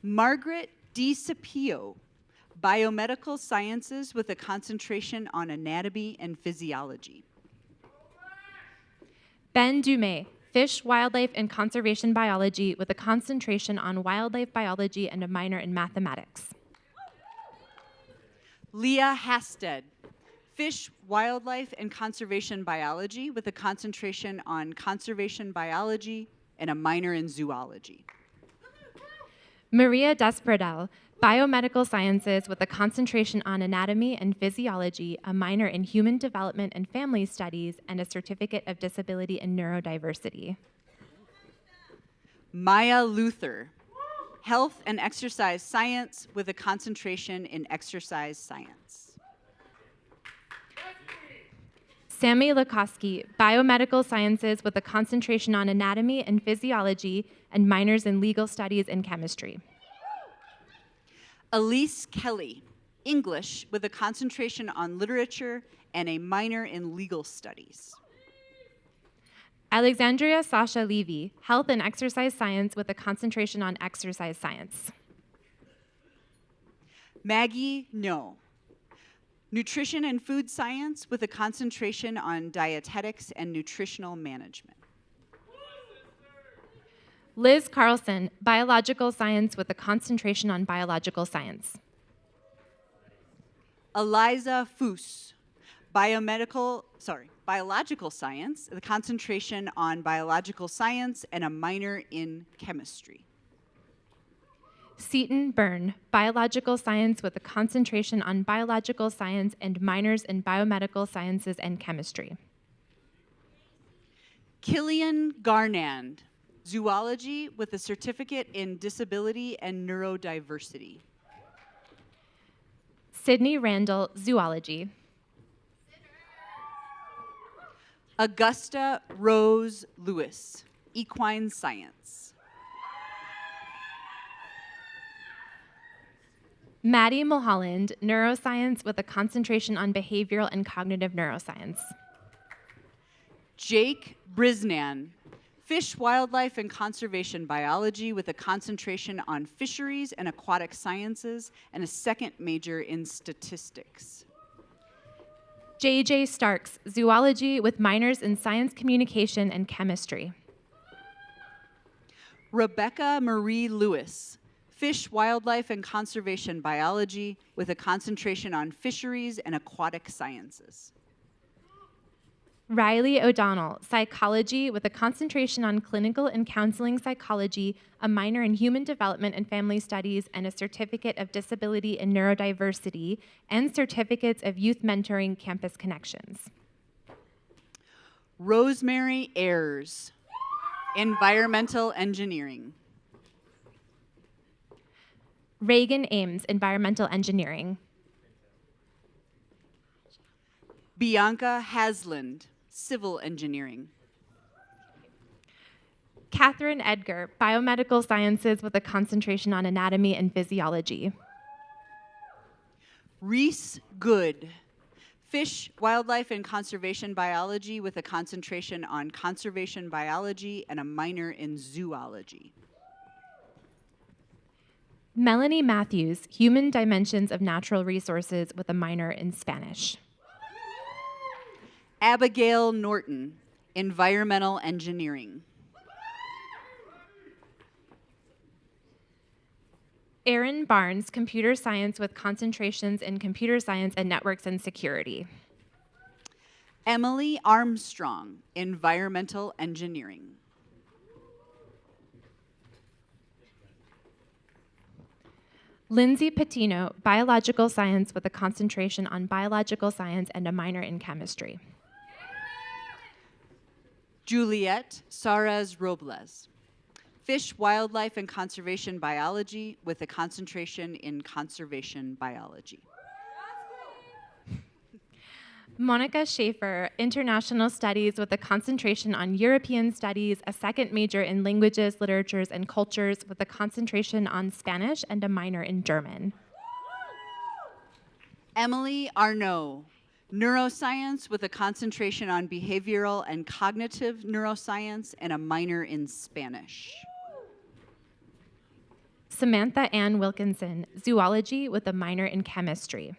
Margaret DiCipio, biomedical sciences with a concentration on anatomy and physiology. Ben Dumais, fish, wildlife, and conservation biology with a concentration on wildlife biology and a minor in mathematics. Leah Hasted, fish, wildlife, and conservation biology with a concentration on conservation biology and a minor in zoology. Maria Despradel, biomedical sciences with a concentration on anatomy and physiology, a minor in human development and family studies, and a certificate of disability and neurodiversity. Maya Luther, health and exercise science with a concentration in exercise science. Sammy Lukoski, biomedical sciences with a concentration on anatomy and physiology and minors in legal studies and chemistry. Elise Kelly, English with a concentration on literature and a minor in legal studies. Alexandria Sasha Levy, health and exercise science with a concentration on exercise science. Maggie No, nutrition and food science with a concentration on dietetics and nutritional management. Liz Carlson, biological science with a concentration on biological science. Eliza Foos, biological science, with a concentration on biological science and a minor in chemistry. Seton Byrne, biological science with a concentration on biological science and minors in biomedical sciences and chemistry. Killian Garnand, zoology with a certificate in disability and neurodiversity. Sydney Randall, zoology. Augusta Rose Lewis, equine science. Maddie Mulholland, neuroscience with a concentration on behavioral and cognitive neuroscience. Jake Brisnan, Fish, Wildlife, and Conservation Biology with a concentration on fisheries and aquatic sciences, and a second major in statistics. J.J. Starks, Zoology with minors in Science Communication and Chemistry. Rebecca Marie Lewis, Fish, Wildlife, and Conservation Biology with a concentration on fisheries and aquatic sciences. Riley O'Donnell, Psychology with a concentration on Clinical and Counseling Psychology, a minor in Human Development and Family Studies, and a Certificate of Disability and Neurodiversity, and Certificates of Youth Mentoring Campus Connections. Rosemary Ayers, Environmental Engineering. Reagan Ames, Environmental Engineering. Bianca Hasland, Civil Engineering. Catherine Edgar, Biomedical Sciences with a concentration on Anatomy and Physiology. Reese Good, Fish, Wildlife, and Conservation Biology with a concentration on Conservation Biology and a minor in Zoology. Melanie Matthews, Human Dimensions of Natural Resources with a minor in Spanish. Abigail Norton, Environmental Engineering. Erin Barnes, Computer Science with concentrations in Computer Science and Networks and Security. Emily Armstrong, Environmental Engineering. Lindsay Patino, Biological Science with a concentration on Biological Science and a minor in Chemistry. Juliette Saraz Robles, Fish, Wildlife, and Conservation Biology with a concentration in Conservation Biology. Monica Schaefer, International Studies with a concentration on European Studies, a second major in Languages, Literatures, and Cultures with a concentration on Spanish and a minor in German. Emily Arnaud, Neuroscience with a concentration on Behavioral and Cognitive Neuroscience and a minor in Spanish. Samantha Ann Wilkinson, Zoology with a minor in Chemistry.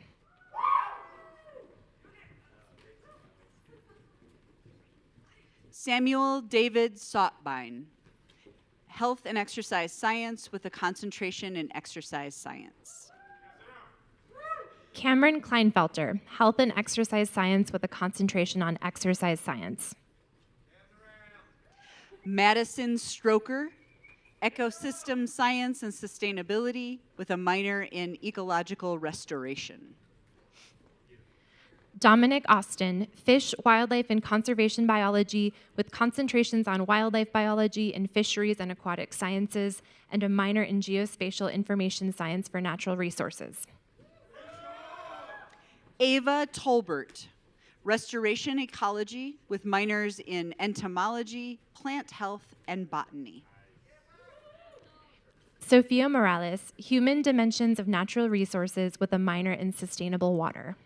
Samuel David Sotbein, Health and Exercise Science with a concentration in Exercise Science. Cameron Kleinfelter, Health and Exercise Science with a concentration on Exercise Science. Madison Stroker, Ecosystem Science and Sustainability with a minor in Ecological Restoration. Dominic Austin, Fish, Wildlife, and Conservation Biology with concentrations on Wildlife Biology and Fisheries and Aquatic Sciences, and a minor in Geospatial Information Science for Natural Resources. Ava Tolbert, Restoration Ecology with minors in Entomology, Plant Health, and Botany. Sophia Morales, Human Dimensions of Natural Resources with a minor in Sustainable Water.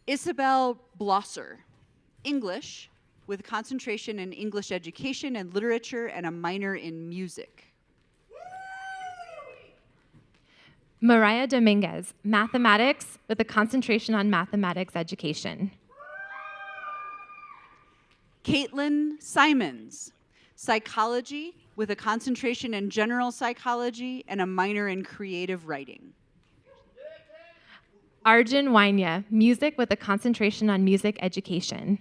Isabel Blosser, English with a concentration in English Education and Literature and a minor in Music. Mariah Dominguez, Mathematics with a concentration on Mathematics Education. Caitlin Simons, Psychology with a concentration in General Psychology and a minor in Creative Writing. Arjun Wainya, Music with a concentration on Music Education.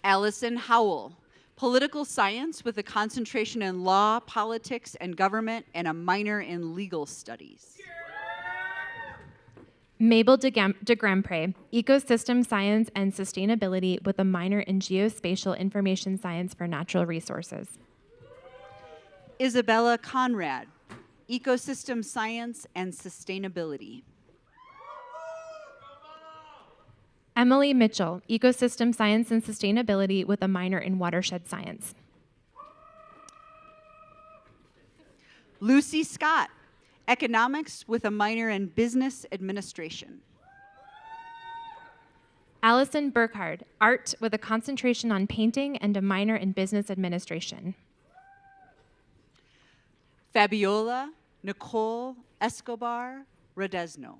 Allison Howell, Political Science with a concentration in Law, Politics, and Government and a minor in Legal Studies. Mabel de Grandpre, Ecosystem Science and Sustainability with a minor in Geospatial Information Science for Natural Resources. Isabella Conrad, Ecosystem Science and Sustainability. Emily Mitchell, Ecosystem Science and Sustainability with a minor in Watershed Science. Lucy Scott, Economics with a minor in Business Administration. Allison Burkhard, art with a concentration on painting and a minor in business administration. Fabiola Nicole Escobar Rodesno,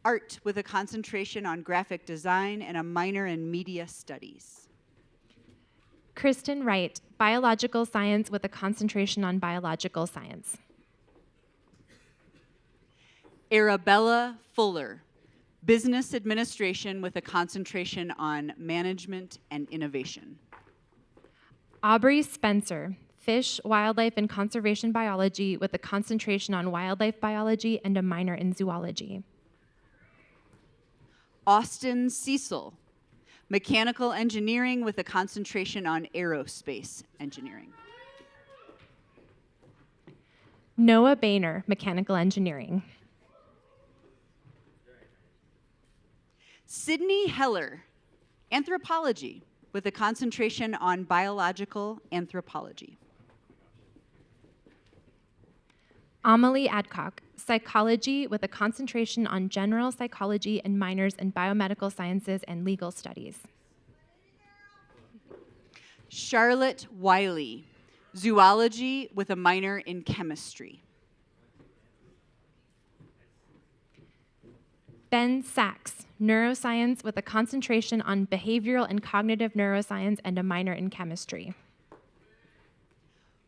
art with a concentration on graphic design and a minor in media studies. Kristen Wright, biological science with a concentration on biological science. Arabella Fuller, business administration with a concentration on management and innovation. Aubrey Spencer, fish, wildlife, and conservation biology with a concentration on wildlife biology and a minor in zoology. Austin Cecil, mechanical engineering with a concentration on aerospace engineering. Noah Boehner, mechanical engineering. Sydney Heller, anthropology with a concentration on biological anthropology. Amelie Adcock, psychology with a concentration on general psychology and minors in biomedical sciences and legal studies. Charlotte Wiley, zoology with a minor in chemistry. Ben Sachs, neuroscience with a concentration on behavioral and cognitive neuroscience and a minor in chemistry.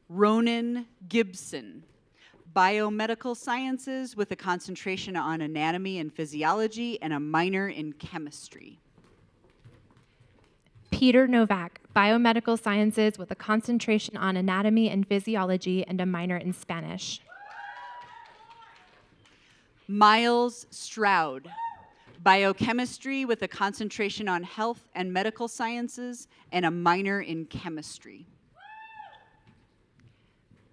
Ronan Gibson, biomedical sciences with a concentration on anatomy and physiology and a minor in chemistry. Peter Novak, biomedical sciences with a concentration on anatomy and physiology and a minor in Spanish. Miles Stroud, biochemistry with a concentration on health and medical sciences and a minor in chemistry.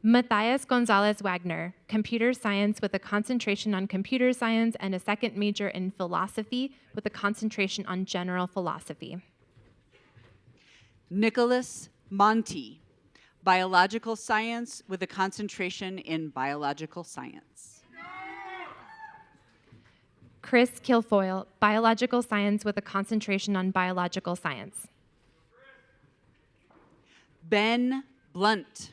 Matthias Gonzalez Wagner, computer science with a concentration on computer science and a second major in philosophy with a concentration on general philosophy. Nicholas Monti, biological science with a concentration in biological science. Chris Kilfoyle, biological science with a concentration on biological science. Ben Blunt,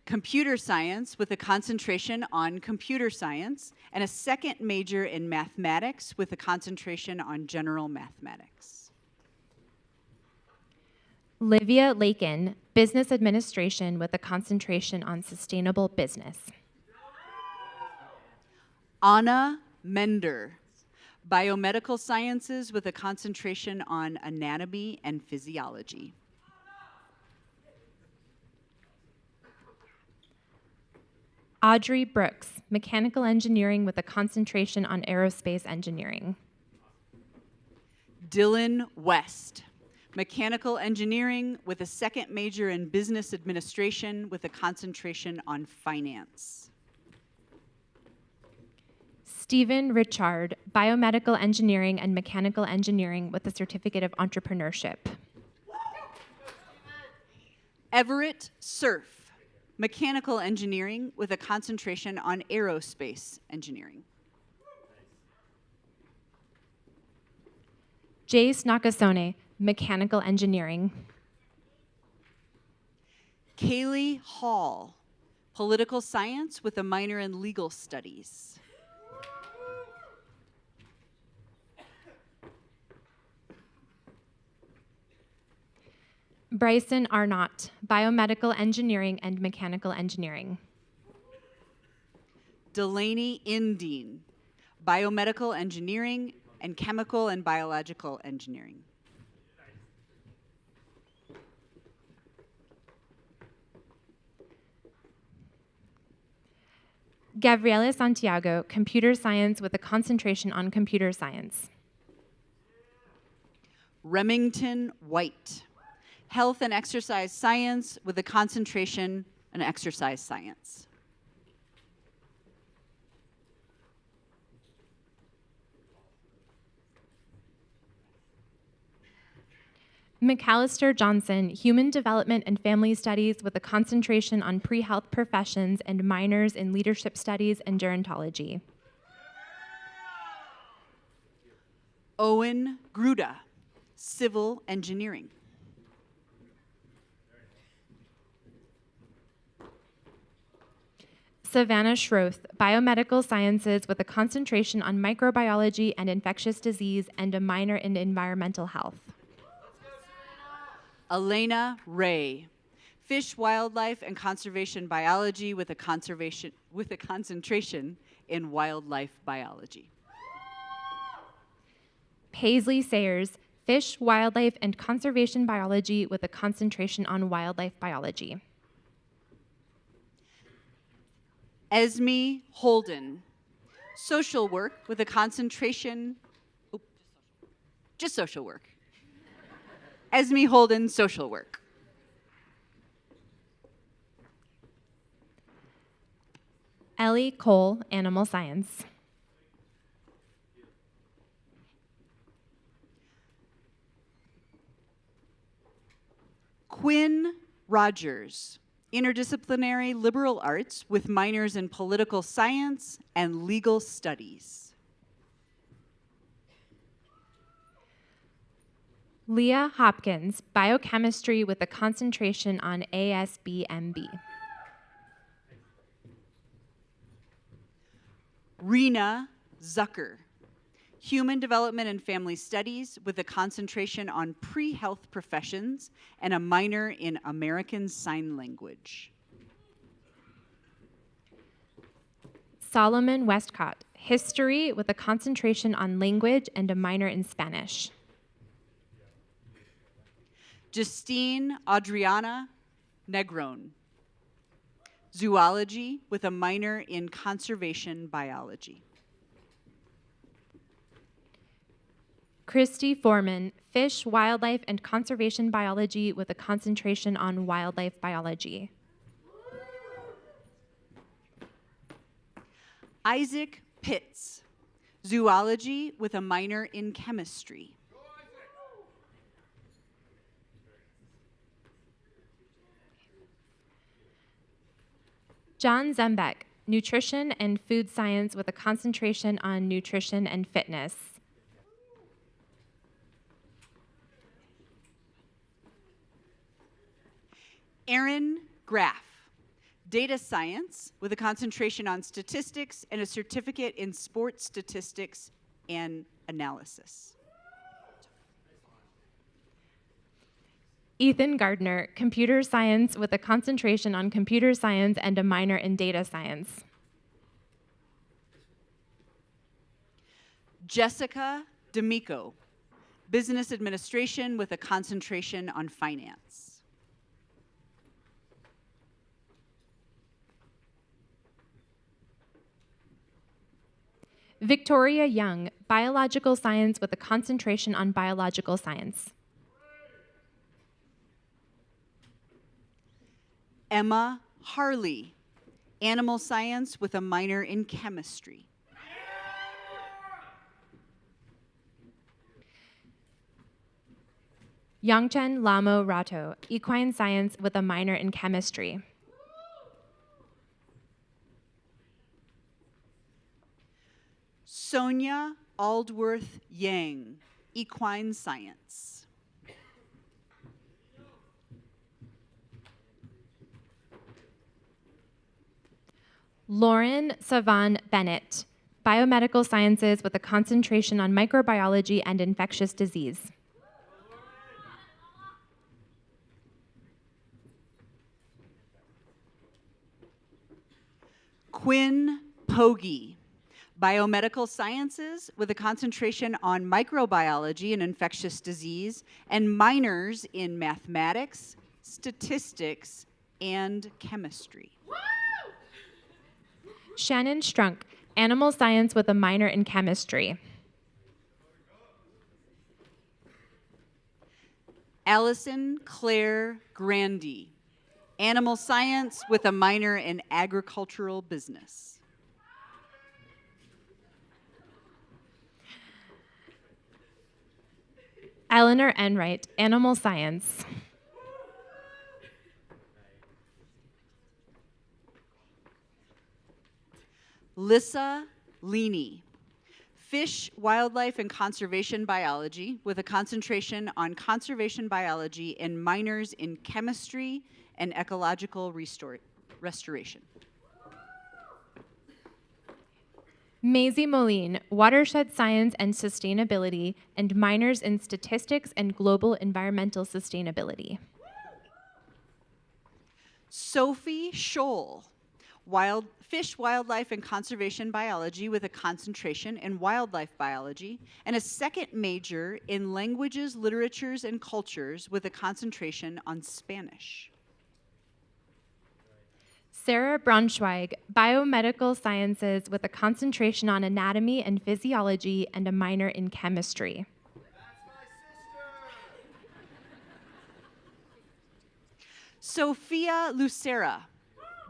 computer science with a concentration on computer science and a second major in mathematics with a concentration on general mathematics. Livia Lakin, business administration with a concentration on sustainable business. Anna Mender, biomedical sciences with a concentration on anatomy and physiology. Audrey Brooks, mechanical engineering with a concentration on aerospace engineering. Dylan West, mechanical engineering with a second major in business administration with a concentration on finance. Stephen Richard, biomedical engineering and mechanical engineering with a certificate of entrepreneurship. Everett Cerf, mechanical engineering with a concentration on aerospace engineering. Jace Nakasone, mechanical engineering. Kaylee Hall, political science with a minor in legal studies. Bryson Arnott, biomedical engineering and mechanical engineering. Delaney Indine, biomedical engineering and chemical and biological engineering. Gabriela Santiago, computer science with a concentration on computer science. Remington White, health and exercise science with a concentration on exercise science. McAllister Johnson, human development and family studies with a concentration on pre-health professions and minors in leadership studies and gerontology. Owen Gruda, Civil Engineering. Savannah Schroth, Biomedical Sciences with a concentration on microbiology and infectious disease and a minor in environmental health. Elena Ray, Fish, Wildlife, and Conservation Biology with a concentration in wildlife biology. Paisley Sayers, Fish, Wildlife, and Conservation Biology with a concentration on wildlife biology. Esme Holden, Social Work with a concentration, just social work. Esme Holden, Social Work. Ellie Cole, Animal Science. Quinn Rogers, Interdisciplinary Liberal Arts with minors in Political Science and Legal Studies. Leah Hopkins, Biochemistry with a concentration on ASBMB. Rena Zucker, Human Development and Family Studies with a concentration on pre-health professions and a minor in American Sign Language. Solomon Westcott, History with a concentration on language and a minor in Spanish. Justine Adriana Negron, Zoology with a minor in Conservation Biology. Christy Foreman, Fish, Wildlife, and Conservation Biology with a concentration on wildlife biology. Isaac Pitts, Zoology with a minor in Chemistry. John Zembeck, Nutrition and Food Science with a concentration on nutrition and fitness. Aaron Graff, Data Science with a concentration on statistics and a certificate in sports statistics and analysis. Ethan Gardner, Computer Science with a concentration on computer science and a minor in data science. Jessica D'Amico, Business Administration with a concentration on finance. Victoria Young, Biological Science with a concentration on biological science. Emma Harley, Animal Science with a minor in Chemistry. Yangchen Lamo Rato, Equine Science with a minor in Chemistry. Sonia Aldworth Yang, Equine Science. Lauren Savan Bennett, Biomedical Sciences with a concentration on microbiology and infectious disease. Quinn Pogge, Biomedical Sciences with a concentration on microbiology and infectious disease and minors in mathematics, statistics, and chemistry. Shannon Strunk, Animal Science with a minor in Chemistry. Allison Claire Grandy, Animal Science with a minor in Agricultural Business. Eleanor Enright, Animal Science. Lissa Leaney, Fish, Wildlife, and Conservation Biology with a concentration on conservation biology and minors in chemistry and ecological restoration. Maisie Moline, Watershed Science and Sustainability, and minors in Statistics and Global Environmental Sustainability. Sophie Scholl, Fish, Wildlife, and Conservation Biology with a concentration in wildlife biology, and a second major in languages, literatures, and cultures with a concentration on Spanish. Sarah Braunschweig, Biomedical Sciences with a concentration on anatomy and physiology and a minor in chemistry. Sophia Lucera,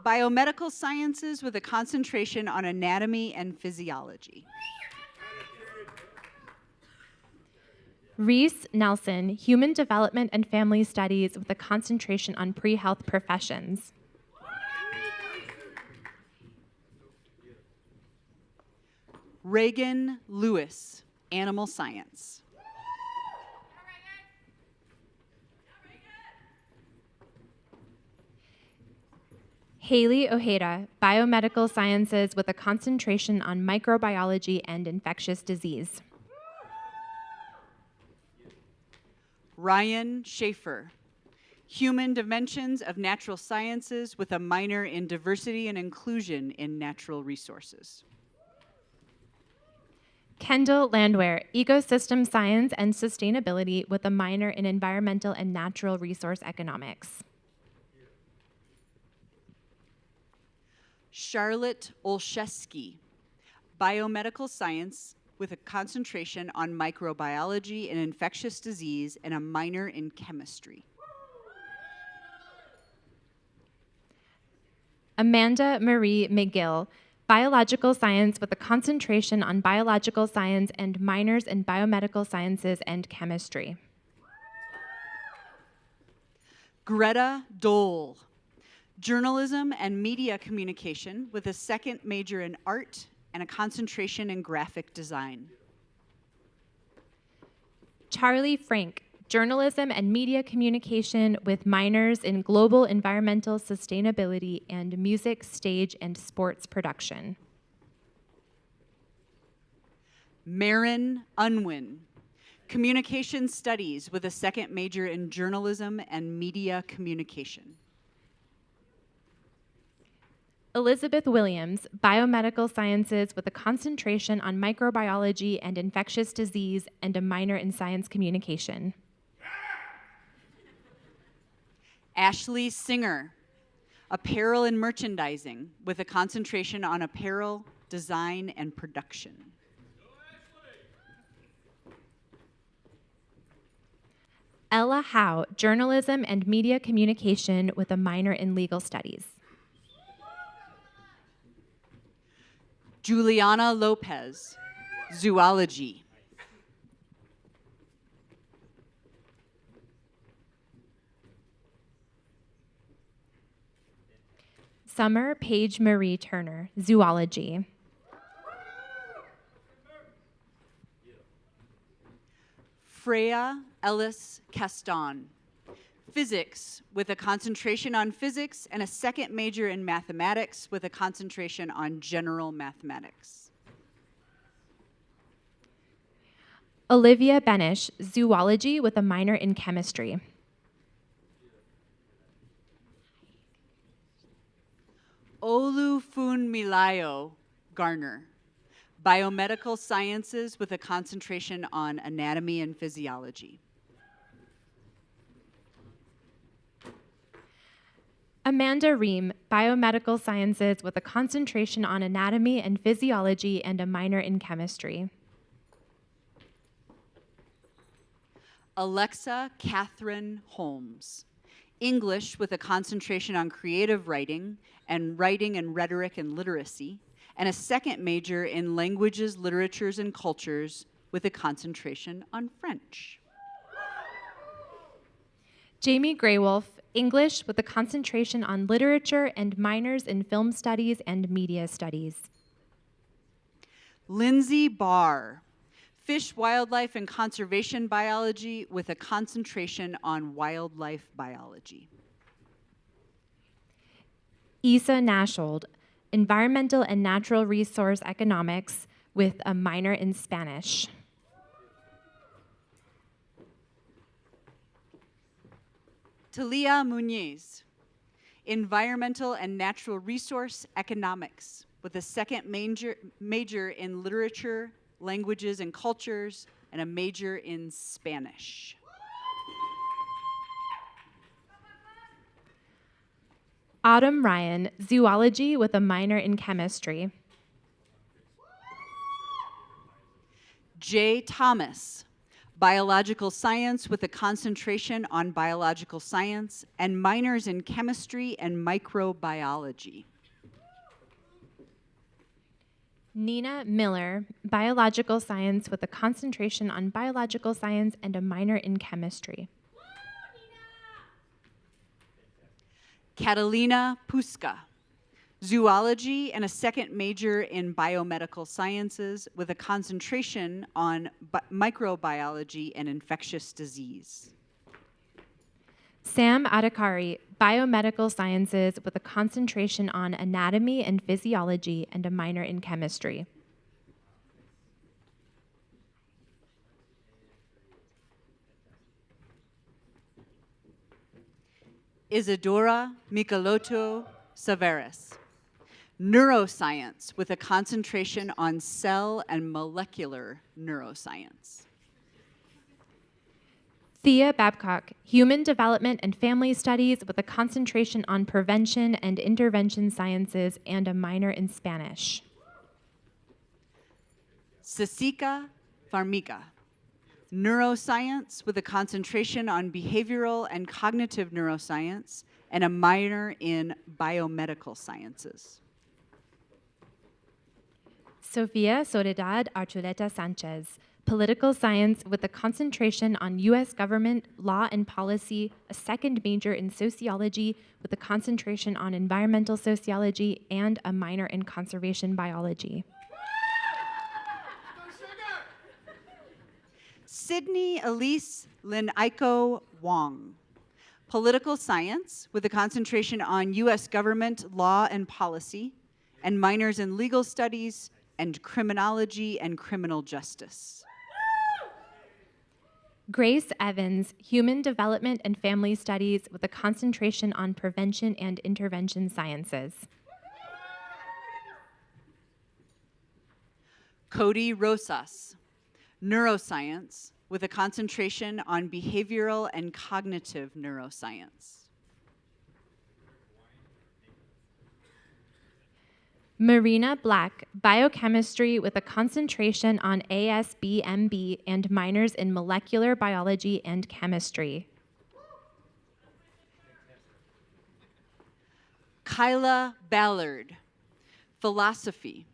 Biomedical Sciences with a concentration on anatomy and physiology. Reese Nelson, Human Development and Family Studies with a concentration on pre-health professions. Reagan Lewis, Animal Science. Haley Ojeda, Biomedical Sciences with a concentration on microbiology and infectious disease. Ryan Schaefer, Human Dimensions of Natural Sciences with a minor in Diversity and Inclusion in Natural Resources. Kendall Landwehr, Ecosystem Science and Sustainability with a minor in Environmental and Natural Resource Economics. Charlotte Olszewski, Biomedical Science with a concentration on microbiology and infectious disease and a minor in chemistry. Amanda Marie McGill, Biological Science with a concentration on biological science and minors in biomedical sciences and chemistry. Greta Dole, Journalism and Media Communication with a second major in art and a concentration in graphic design. Charlie Frank, Journalism and Media Communication with minors in Global Environmental Sustainability and Music, Stage, and Sports Production. Marin Unwin, Communication Studies with a second major in Journalism and Media Communication. Elizabeth Williams, Biomedical Sciences with a concentration on microbiology and infectious disease and a minor in science communication. Ashley Singer, Apparel and Merchandising with a concentration on apparel, design, and production. Ella Howe, Journalism and Media Communication with a minor in legal studies. Juliana Lopez, Zoology. Summer Paige Marie Turner, Zoology. Freya Ellis Caston, Physics with a concentration on physics and a second major in mathematics with a concentration on general mathematics. Olivia Benish, Zoology with a minor in chemistry. Olufunmilayo Garner, Biomedical Sciences with a concentration on anatomy and physiology. Amanda Ream, Biomedical Sciences with a concentration on anatomy and physiology and a minor in chemistry. Alexa Catherine Holmes, English with a concentration on creative writing and rhetoric and literacy, and a second major in languages, literatures, and cultures with a concentration on French. Jamie Graywolf, English with a concentration on literature and minors in film studies and media studies. Lindsay Barr, fish, wildlife, and conservation biology with a concentration on wildlife biology. Isa Nashold, environmental and natural resource economics with a minor in Spanish. Talia Muñiz, environmental and natural resource economics with a second major in literature, languages, and cultures, and a major in Spanish. Autumn Ryan, zoology with a minor in chemistry. Jay Thomas, biological science with a concentration on biological science and minors in chemistry and microbiology. Nina Miller, biological science with a concentration on biological science and a minor in chemistry. Catalina Puska, zoology and a second major in biomedical sciences with a concentration on microbiology and infectious disease. Sam Adhikari, biomedical sciences with a concentration on anatomy and physiology and a minor in chemistry. Isadora Michelotto Saveras, neuroscience with a concentration on cell and molecular neuroscience. Thea Babcock, human development and family studies with a concentration on prevention and intervention sciences and a minor in Spanish. Sasika Farmiga, neuroscience with a concentration on behavioral and cognitive neuroscience and a minor in biomedical sciences. Sofia Soledad Archuleta Sanchez, political science with a concentration on U.S. government, law, and policy, a second major in sociology with a concentration on environmental sociology and a minor in conservation biology. Sydney Elise Linaiko Wong, political science with a concentration on U.S. government, law, and policy, and minors in legal studies and criminology and criminal justice. Grace Evans, human development and family studies with a concentration on prevention and intervention sciences. Cody Rosas, neuroscience with a concentration on behavioral and cognitive neuroscience. Marina Black, biochemistry with a concentration on ASBMB and minors in molecular biology and chemistry. Kyla Ballard, philosophy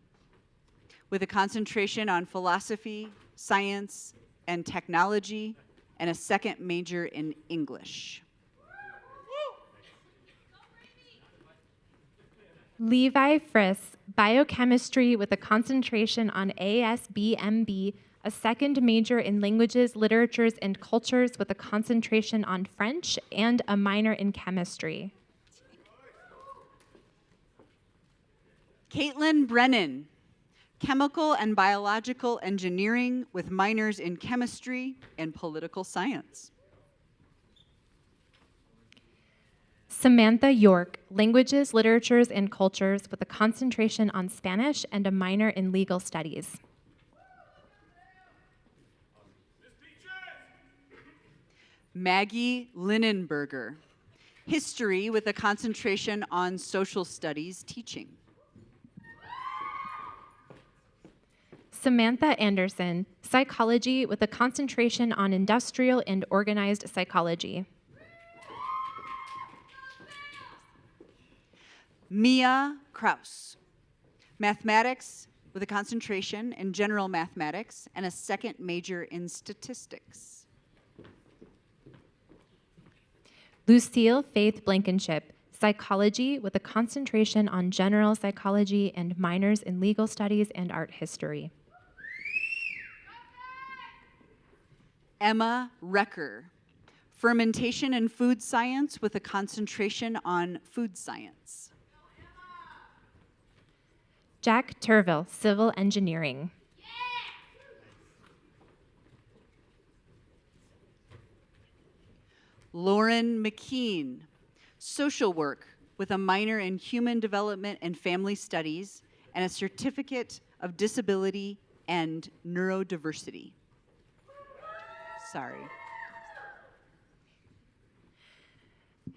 with a concentration on philosophy, science, and technology, and a second major in English. Levi Friss, biochemistry with a concentration on ASBMB, a second major in languages, literatures, and cultures with a concentration on French, and a minor in chemistry. Caitlin Brennan, chemical and biological engineering with minors in chemistry and political science. Samantha York, languages, literatures, and cultures with a concentration on Spanish and a minor in legal studies. Maggie Linenberger, history with a concentration on social studies teaching. Samantha Anderson, psychology with a concentration on industrial and organized psychology. Mia Kraus, mathematics with a concentration in general mathematics and a second major in statistics. Lucille Faith Blankenship, psychology with a concentration on general psychology and minors in legal studies and art history. Emma Recker, fermentation and food science with a concentration on food science. Jack Turville, civil engineering. Lauren McKean, social work with a minor in human development and family studies and a certificate of disability and neurodiversity. Sorry.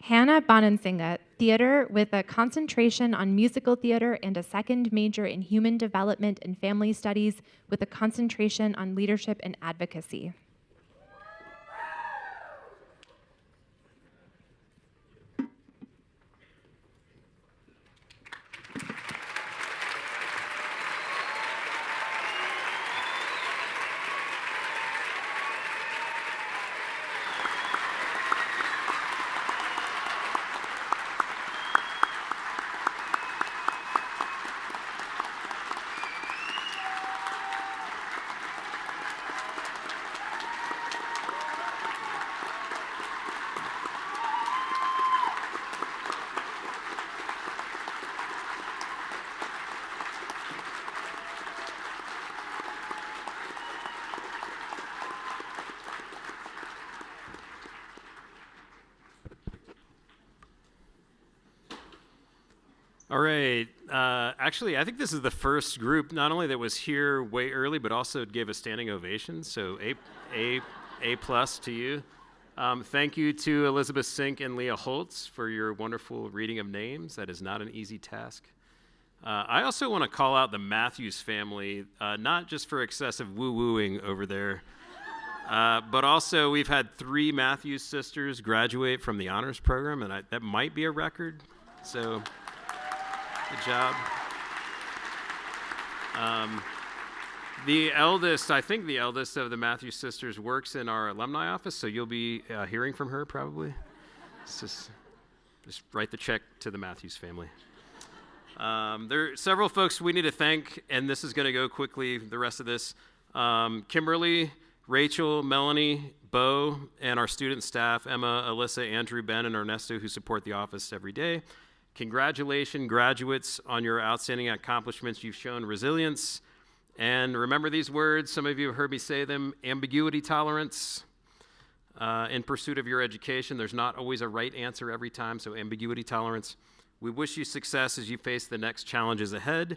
Hannah Bonansinga, theater with a concentration on musical theater and a second major in human development and family studies with a concentration on leadership and advocacy. All right. Actually, I think this is the first group not only that was here way early, but also gave a standing ovation. So A plus to you. Thank you to Elizabeth Sink and Leah Holtz for your wonderful reading of names. That is not an easy task. I also want to call out the Matthews family, not just for excessive woo-wooing over there, but also we've had 3 Matthews sisters graduate from the honors program, and that might be a record. So. Good job. I think the eldest of the Matthews sisters works in our alumni office, so you'll be hearing from her probably. Just write the check to the Matthews family. There are several folks we need to thank, and this is going to go quickly, the rest of this. Kimberly, Rachel, Melanie, Bo, and our student staff, Emma, Alyssa, Andrew, Ben, and Ernesto, who support the office every day. Congratulations, graduates, on your outstanding accomplishments. You've shown resilience. And remember these words, some of you have heard me say them, ambiguity tolerance. In pursuit of your education, there's not always a right answer every time, so ambiguity tolerance. We wish you success as you face the next challenges ahead.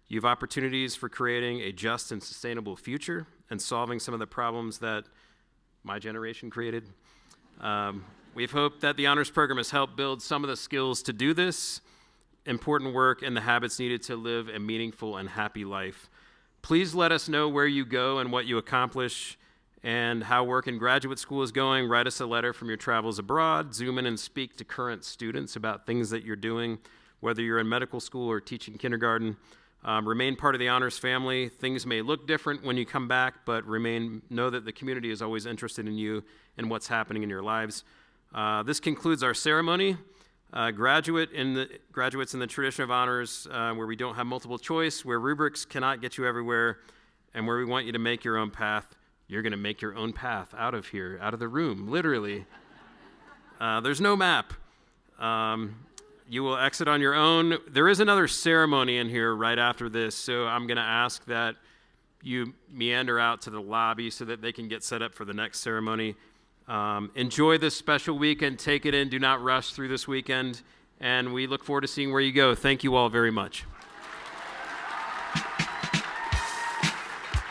You have opportunities for creating a just and sustainable future and solving some of the problems that my generation created. We've hoped that the honors program has helped build some of the skills to do this important work and the habits needed to live a meaningful and happy life. Please let us know where you go and what you accomplish and how work in graduate school is going. Write us a letter from your travels abroad. Zoom in and speak to current students about things that you're doing, whether you're in medical school or teaching kindergarten. Remain part of the honors family. Things may look different when you come back, but know that the community is always interested in you and what's happening in your lives. This concludes our ceremony. Graduates in the tradition of honors, where we don't have multiple choice, where rubrics cannot get you everywhere, and where we want you to make your own path. You're going to make your own path out of here, out of the room, literally. There's no map. You will exit on your own. There is another ceremony in here right after this, so I'm going to ask that you meander out to the lobby so that they can get set up for the next ceremony. Enjoy this special weekend. Take it in. Do not rush through this weekend. And we look forward to seeing where you go. Thank you all very much.